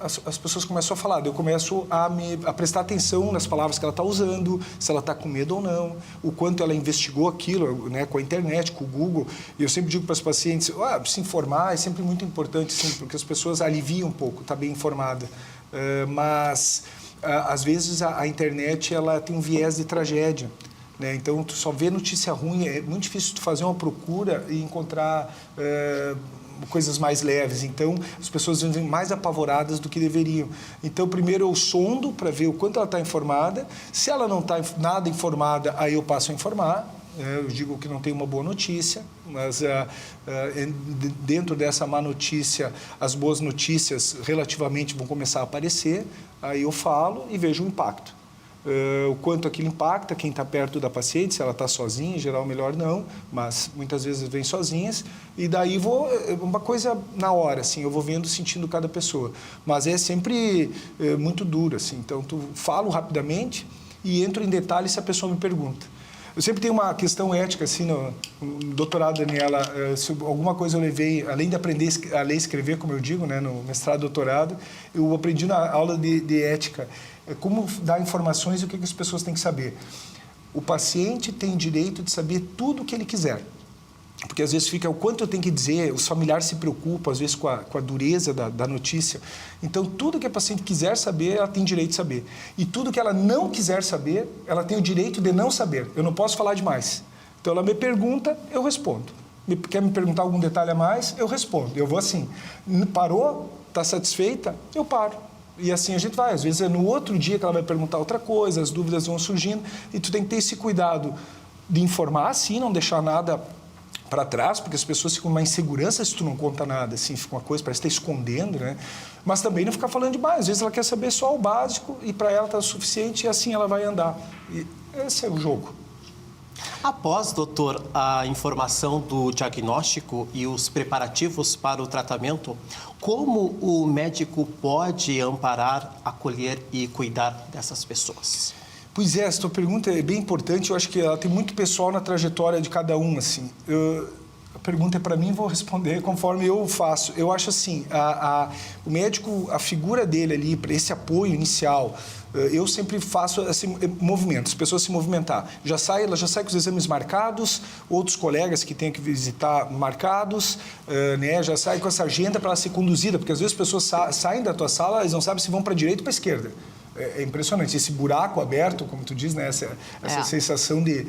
as pessoas começam a falar, daí eu começo a prestar atenção nas palavras que ela está usando, se ela está com medo ou não, o quanto ela investigou aquilo, né, com a internet, com o Google. E eu sempre digo para os pacientes, se informar é sempre muito importante, sim, porque as pessoas aliviam um pouco, está bem informada. Mas, às vezes, a internet ela tem um viés de tragédia. Né? Então, tu só vê notícia ruim, é muito difícil tu fazer uma procura e encontrar coisas mais leves. Então, as pessoas vivem mais apavoradas do que deveriam. Então, primeiro eu sondo para ver o quanto ela está informada. Se ela não está nada informada, aí eu passo a informar. Eu digo que não tem uma boa notícia, mas dentro dessa má notícia, as boas notícias relativamente vão começar a aparecer. Aí eu falo e vejo o impacto. O quanto aquilo impacta quem está perto da paciente, se ela está sozinha, em geral melhor não, mas muitas vezes vêm sozinhas, e daí uma coisa na hora, assim, eu vou vendo, sentindo cada pessoa, mas é sempre muito duro, assim, então tu falo rapidamente e entro em detalhes se a pessoa me pergunta. Eu sempre tenho uma questão ética, assim, no doutorado, Daniela, se alguma coisa eu levei, além de aprender a ler e escrever, como eu digo, né, no mestrado e doutorado, eu aprendi na aula de ética, como dar informações e o que as pessoas têm que saber. O paciente tem direito de saber tudo o que ele quiser. Porque às vezes fica o quanto eu tenho que dizer, os familiares se preocupam, às vezes, com a dureza da notícia. Então, tudo que a paciente quiser saber, ela tem direito de saber. E tudo que ela não quiser saber, ela tem o direito de não saber. Eu não posso falar demais. Então, ela me pergunta, eu respondo. Quer me perguntar algum detalhe a mais? Eu respondo. Eu vou assim. Parou? Está satisfeita? Eu paro. E assim a gente vai. Às vezes é no outro dia que ela vai perguntar outra coisa, as dúvidas vão surgindo. E tu tem que ter esse cuidado de informar, sim, não deixar nada para trás, porque as pessoas ficam com uma insegurança se tu não conta nada, assim, fica uma coisa, parece que está escondendo, né? Mas também não ficar falando demais. Às vezes ela quer saber só o básico e para ela está suficiente e assim ela vai andar. E esse é o jogo. Após, doutor, a informação do diagnóstico e os preparativos para o tratamento, como o médico pode amparar, acolher e cuidar dessas pessoas? Pois é, essa tua pergunta é bem importante. Eu acho que ela tem muito pessoal na trajetória de cada um, assim. A pergunta é para mim, vou responder conforme eu faço. Eu acho assim, o médico, a figura dele ali, para esse apoio inicial, eu sempre faço esse movimento, as pessoas se movimentar. Ela já sai com os exames marcados, outros colegas que têm que visitar marcados, né, já sai com essa agenda para ela ser conduzida, porque às vezes as pessoas saem da tua sala, eles não sabem se vão para a direita ou para a esquerda. É impressionante, esse buraco aberto, como tu diz, né? Essa sensação de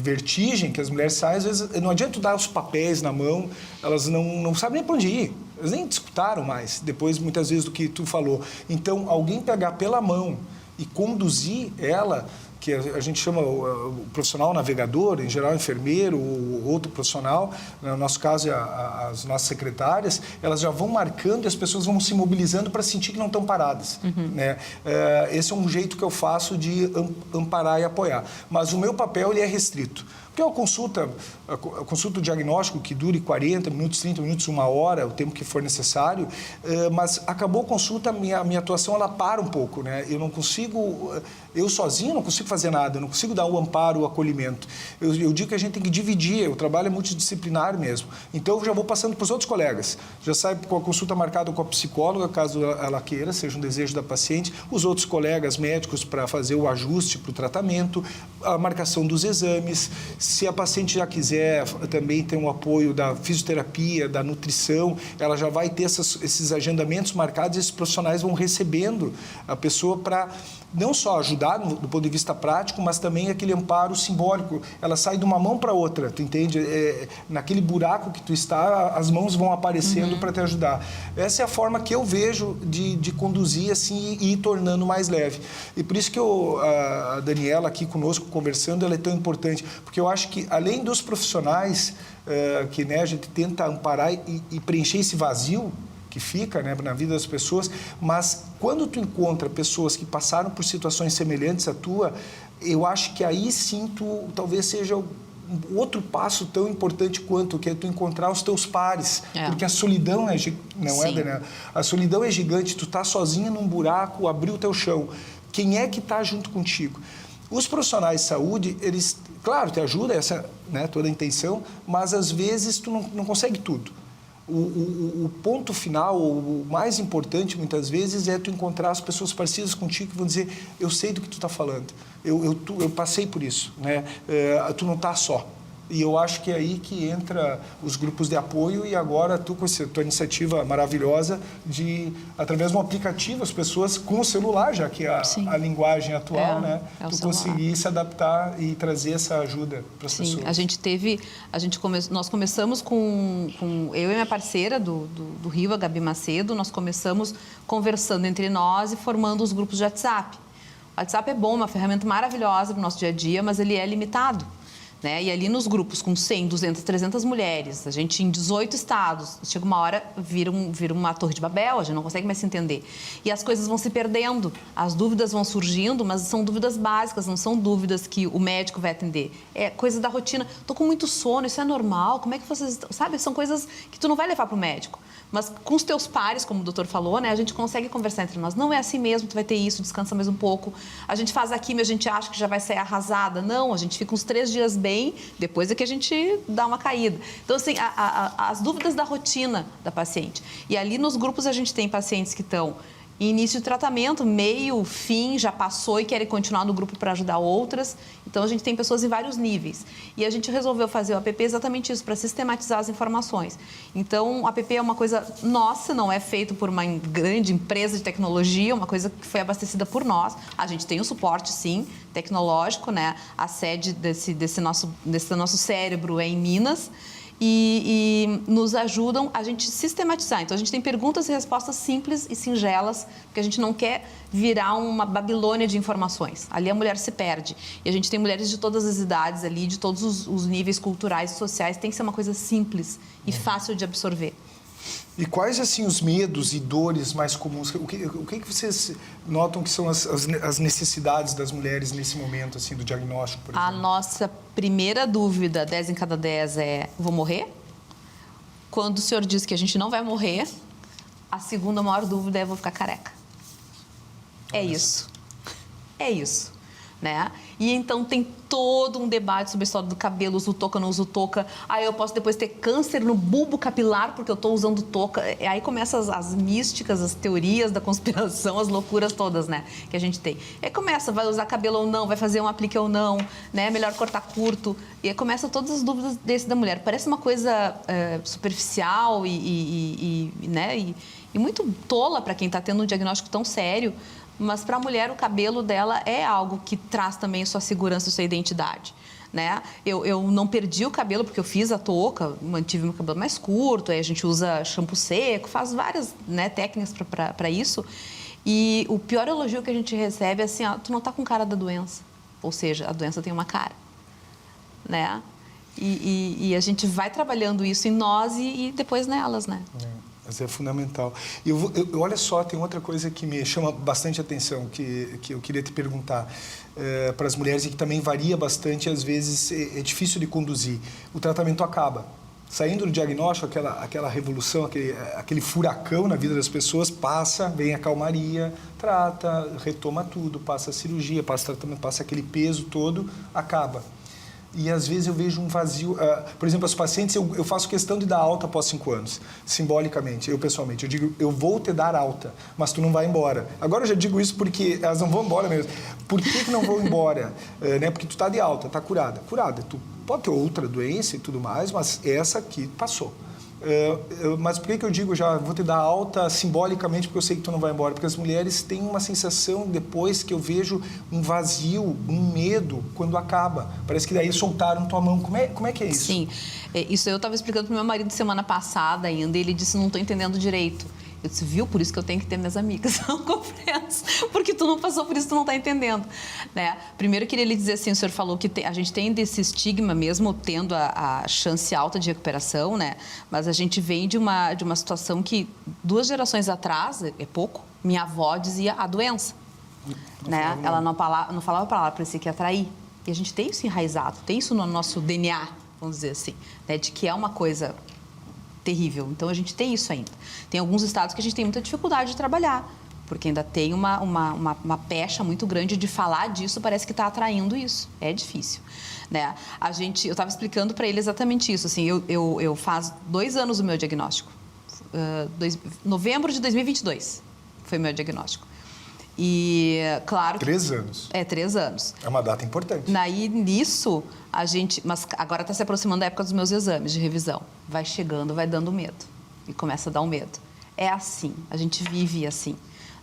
vertigem que as mulheres saem, às vezes não adianta tu dar os papéis na mão, elas não sabem nem para onde ir, elas nem escutaram mais, depois muitas vezes do que tu falou. Então, alguém pegar pela mão e conduzir ela, que a gente chama o profissional navegador, em geral enfermeiro ou outro profissional, no nosso caso as nossas secretárias, elas já vão marcando e as pessoas vão se mobilizando para sentir que não estão paradas. Né? Esse é um jeito que eu faço de amparar e apoiar. Mas o meu papel ele é restrito. Porque a consulta diagnóstico que dure 40 minutos, 30 minutos, 1 hora, o tempo que for necessário, mas acabou a consulta, minha atuação ela para um pouco, né? Eu não consigo, eu sozinho não consigo fazer nada, eu não consigo dar o amparo, o acolhimento. Eu digo que a gente tem que dividir, o trabalho é multidisciplinar mesmo. Então eu já vou passando para os outros colegas, já saio com a consulta marcada com a psicóloga, caso ela queira, seja um desejo da paciente, os outros colegas médicos para fazer o ajuste para o tratamento, a marcação dos exames. Se a paciente já quiser também ter um apoio da fisioterapia, da nutrição, ela já vai ter esses agendamentos marcados, esses profissionais vão recebendo a pessoa para não só ajudar do ponto de vista prático, mas também aquele amparo simbólico. Ela sai de uma mão para outra, tu entende? Naquele buraco que tu está, as mãos vão aparecendo para te ajudar. Essa é a forma que eu vejo de conduzir assim e ir tornando mais leve. E por isso que a Daniela aqui conosco conversando, ela é tão importante, porque eu acho que além dos profissionais que, né, a gente tenta amparar e preencher esse vazio que fica, né, na vida das pessoas, mas quando tu encontra pessoas que passaram por situações semelhantes à tua, eu acho que aí sim tu talvez seja outro passo tão importante quanto que é tu encontrar os teus pares, porque a solidão Daniela? A solidão é gigante, tu tá sozinho num buraco, abrir o teu chão. Quem é que está junto contigo? Os profissionais de saúde, eles claro, te ajuda, essa, né, toda a intenção, mas às vezes tu não consegue tudo. O ponto final, o mais importante muitas vezes é tu encontrar as pessoas parecidas contigo que vão dizer, eu sei do que tu está falando, eu passei por isso, né? Tu não está só. E eu acho que é aí que entra os grupos de apoio e agora tu com essa tua iniciativa maravilhosa de, através de um aplicativo, as pessoas com o celular, já que é a linguagem atual, né? Tu conseguir se adaptar e trazer essa ajuda para as pessoas. Nós começamos com eu e minha parceira do Rio, a Gabi Macedo, nós começamos conversando entre nós e formando os grupos de WhatsApp. O WhatsApp é bom, uma ferramenta maravilhosa para o nosso dia a dia, mas ele é limitado. Né? E ali nos grupos com 100, 200, 300 mulheres, a gente em 18 estados, chega uma hora, vira uma torre de Babel, a gente não consegue mais se entender. E as coisas vão se perdendo, as dúvidas vão surgindo, mas são dúvidas básicas, não são dúvidas que o médico vai atender. É coisa da rotina, estou com muito sono, isso é normal, como é que vocês... Sabe, são coisas que tu não vai levar para o médico. Mas com os teus pares, como o doutor falou, né, a gente consegue conversar entre nós. Não é assim mesmo, tu vai ter isso, descansa mais um pouco. A gente faz a quimio, a gente acha que já vai sair arrasada. Não, a gente fica uns 3 dias bem, depois é que a gente dá uma caída. Então, assim, as dúvidas da rotina da paciente. E ali nos grupos a gente tem pacientes que estão em início de tratamento, meio, fim, já passou e querem continuar no grupo para ajudar outras. Então, a gente tem pessoas em vários níveis. E a gente resolveu fazer o app exatamente isso, para sistematizar as informações. Então, o app é uma coisa nossa, não é feito por uma grande empresa de tecnologia, uma coisa que foi abastecida por nós. A gente tem um suporte, sim, tecnológico, né? A sede desse nosso cérebro é em Minas. E nos ajudam a gente sistematizar. Então, a gente tem perguntas e respostas simples e singelas, porque a gente não quer virar uma Babilônia de informações. Ali a mulher se perde. E a gente tem mulheres de todas as idades ali, de todos os níveis culturais e sociais. Tem que ser uma coisa simples e fácil de absorver. E quais, assim, os medos e dores mais comuns? O que vocês notam que são as necessidades das mulheres nesse momento, assim, do diagnóstico, por exemplo? A nossa primeira dúvida, 10 em cada 10, é: vou morrer? Quando o senhor diz que a gente não vai morrer, a segunda maior dúvida é: vou ficar careca. É isso. É isso. Né? E então tem todo um debate sobre a história do cabelo, uso touca, não uso touca. Aí eu posso depois ter câncer no bulbo capilar porque eu estou usando touca. Aí começam as místicas, as teorias da conspiração, as loucuras todas, né, que a gente tem. Aí começa, vai usar cabelo ou não, vai fazer um aplique ou não, né, melhor cortar curto. E aí começam todas as dúvidas da mulher. Parece uma coisa superficial né, e muito tola para quem está tendo um diagnóstico tão sério. Mas para a mulher o cabelo dela é algo que traz também sua segurança e sua identidade, né? Eu não perdi o cabelo porque eu fiz a touca, mantive meu cabelo mais curto, aí a gente usa shampoo seco, faz várias, né, técnicas para isso. E o pior elogio que a gente recebe é assim: tu não tá com cara da doença. Ou seja, a doença tem uma cara, né? E a gente vai trabalhando isso em nós e depois nelas, né? Mas é fundamental. Olha só, tem outra coisa que me chama bastante atenção, que eu queria te perguntar para as mulheres e que também varia bastante, às vezes é difícil de conduzir. O tratamento acaba. Saindo do diagnóstico, aquela revolução, aquele furacão na vida das pessoas, passa, vem a calmaria, trata, retoma tudo, passa a cirurgia, passa o tratamento, passa aquele peso todo, acaba. E às vezes eu vejo um vazio. Por exemplo, as pacientes, eu faço questão de dar alta após 5 anos, simbolicamente, eu pessoalmente. Eu digo: eu vou te dar alta, mas tu não vai embora. Agora eu já digo isso porque elas não vão embora mesmo. Por que não vão embora? Né? Porque tu está de alta, está curada. Curada, tu pode ter outra doença e tudo mais, mas essa aqui passou. Mas por que eu digo já vou te dar alta simbolicamente? Porque eu sei que tu não vai embora. Porque as mulheres têm uma sensação depois que eu vejo um vazio, um medo quando acaba. Parece que daí soltaram tua mão. Como é que é isso? Sim, isso eu estava explicando para o meu marido semana passada ainda. E ele disse: não estou entendendo direito. Eu disse: viu? Por isso que eu tenho que ter minhas amigas. Não compreendo. Porque tu não passou por isso, tu não está entendendo. Né? Primeiro, eu queria lhe dizer assim: o senhor falou que a gente tem desse estigma mesmo, tendo a chance alta de recuperação, né? Mas a gente vem de uma situação que 2 gerações atrás, é pouco, minha avó dizia a doença. Né? Ela não falava a palavra, parecia que ia atrair. E a gente tem isso enraizado, tem isso no nosso DNA, vamos dizer assim, né? De que é uma coisa terrível. Então, a gente tem isso ainda. Tem alguns estados que a gente tem muita dificuldade de trabalhar, porque ainda tem uma pecha muito grande de falar disso, parece que está atraindo isso. É difícil, né? Eu estava explicando para ele exatamente isso. Assim, eu faz 2 anos o meu diagnóstico. Novembro de 2022 foi o meu diagnóstico. E, claro que... 3 anos. 3 anos. É uma data importante. Daí, nisso, mas agora está se aproximando da época dos meus exames de revisão. Vai chegando, vai dando medo. E começa a dar um medo. É assim, a gente vive assim,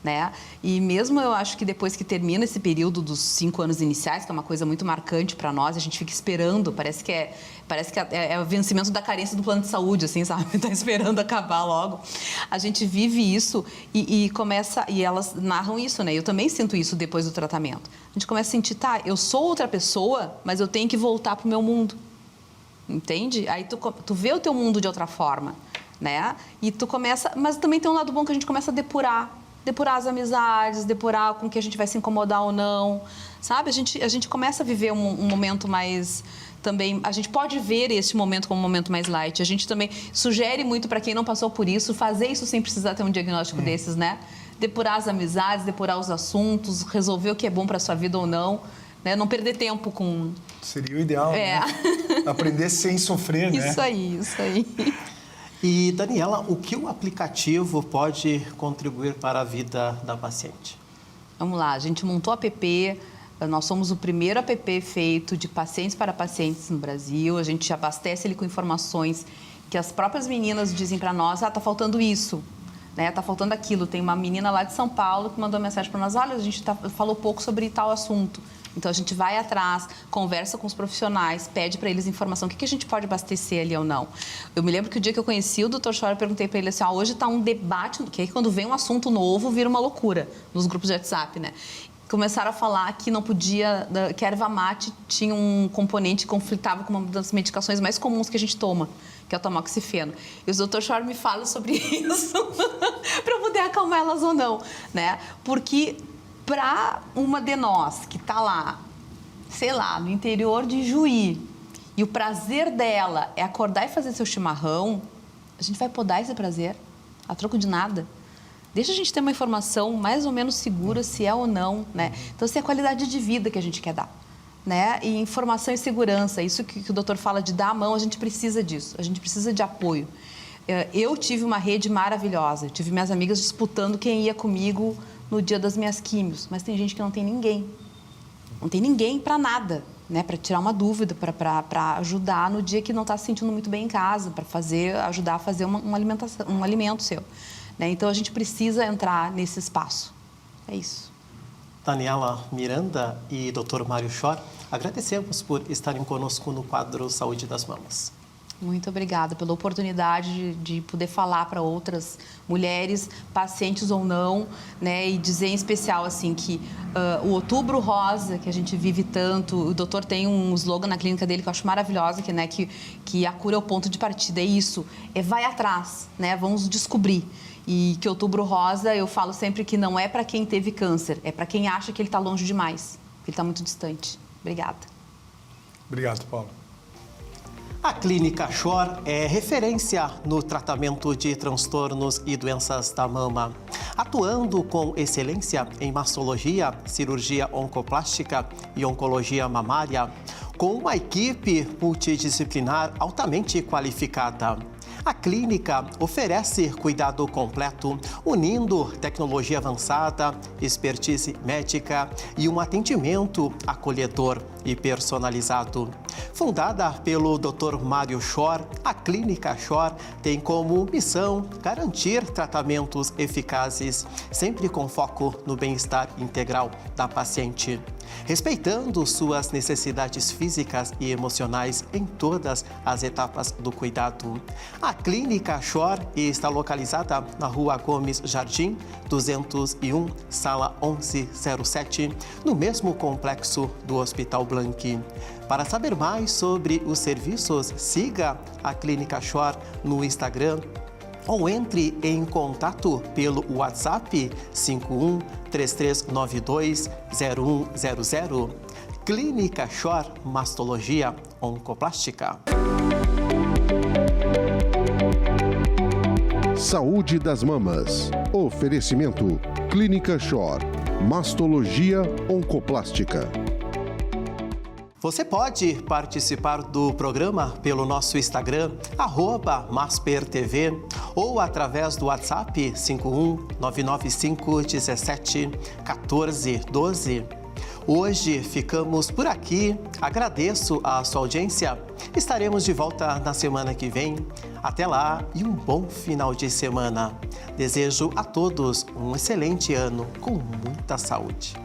né? E mesmo eu acho que depois que termina esse período dos 5 anos iniciais, que é uma coisa muito marcante para nós, a gente fica esperando, parece que é o vencimento da carência do plano de saúde, assim, sabe? Tá esperando acabar logo. A gente vive isso e começa, e elas narram isso, né? Eu também sinto isso depois do tratamento. A gente começa a sentir, tá, eu sou outra pessoa, mas eu tenho que voltar pro meu mundo. Entende? Aí tu vê o teu mundo de outra forma, né? E tu começa, mas também tem um lado bom que a gente começa a depurar as amizades, depurar com que a gente vai se incomodar ou não, sabe? A gente começa a viver um momento mais também, a gente pode ver este momento como um momento mais light. A gente também sugere muito para quem não passou por isso, fazer isso sem precisar ter um diagnóstico desses, né? Depurar as amizades, depurar os assuntos, resolver o que é bom para sua vida ou não, né? Não perder tempo com... Seria o ideal, né? Aprender sem sofrer, né? Isso aí. E, Daniela, o que o aplicativo pode contribuir para a vida da paciente? Vamos lá, a gente montou o app, nós somos o primeiro app feito de pacientes para pacientes no Brasil, a gente abastece ele com informações que as próprias meninas dizem para nós, tá faltando isso, né? Tá faltando aquilo. Tem uma menina lá de São Paulo que mandou mensagem para nós, olha, a gente falou pouco sobre tal assunto. Então, a gente vai atrás, conversa com os profissionais, pede para eles informação, o que a gente pode abastecer ali ou não. Eu me lembro que o dia que eu conheci o Dr. Chor, eu perguntei para ele assim, hoje está um debate, que aí quando vem um assunto novo, vira uma loucura nos grupos de WhatsApp, né? Começaram a falar que não podia, que a erva mate tinha um componente que conflitava com uma das medicações mais comuns que a gente toma, que é o tamoxifeno. E o Dr. Chor me fala sobre isso, para eu poder acalmar elas ou não, né? Porque... para uma de nós que está lá, sei lá, no interior de Juí, e o prazer dela é acordar e fazer seu chimarrão, a gente vai podar esse prazer a troco de nada. Deixa a gente ter uma informação mais ou menos segura se é ou não, né? Então, assim, é a qualidade de vida que a gente quer dar, né? E informação e segurança, isso que o doutor fala de dar a mão, a gente precisa disso, a gente precisa de apoio. Eu tive uma rede maravilhosa, eu tive minhas amigas disputando quem ia comigo no dia das minhas químios, mas tem gente que não tem ninguém. Não tem ninguém para nada, né? Para tirar uma dúvida, para ajudar no dia que não está se sentindo muito bem em casa, para ajudar a fazer um alimento seu, né? Então, a gente precisa entrar nesse espaço. É isso. Daniela Miranda e Dr. Mário Chor, agradecemos por estarem conosco no quadro Saúde das Mamas. Muito obrigada pela oportunidade de poder falar para outras mulheres, pacientes ou não, né? E dizer em especial assim que o Outubro Rosa, que a gente vive tanto, o doutor tem um slogan na clínica dele que eu acho maravilhosa, que a cura é o ponto de partida. É isso, vai atrás, né? Vamos descobrir. E que Outubro Rosa, eu falo sempre que não é para quem teve câncer, é para quem acha que ele está longe demais, que ele está muito distante. Obrigada. Obrigado, Paulo. A Clínica Chor é referência no tratamento de transtornos e doenças da mama, atuando com excelência em mastologia, cirurgia oncoplástica e oncologia mamária, com uma equipe multidisciplinar altamente qualificada. A clínica oferece cuidado completo, unindo tecnologia avançada, expertise médica e um atendimento acolhedor e personalizado. Fundada pelo Dr. Mário Chor, a Clínica Chor tem como missão garantir tratamentos eficazes, sempre com foco no bem-estar integral da paciente, respeitando suas necessidades físicas e emocionais em todas as etapas do cuidado. A Clínica Chor está localizada na Rua Gomes Jardim, 201, Sala 1107, no mesmo complexo do Hospital Blanqui. Para saber mais sobre os serviços, siga a Clínica Chor no Instagram ou entre em contato pelo WhatsApp 51 3392 0100. Clínica Chor Mastologia Oncoplástica. Saúde das mamas. Oferecimento Clínica Shore. Mastologia oncoplástica. Você pode participar do programa pelo nosso Instagram, @maspertv, ou através do WhatsApp 51995171412. Hoje ficamos por aqui. Agradeço a sua audiência. Estaremos de volta na semana que vem. Até lá e um bom final de semana. Desejo a todos um excelente ano com muita saúde.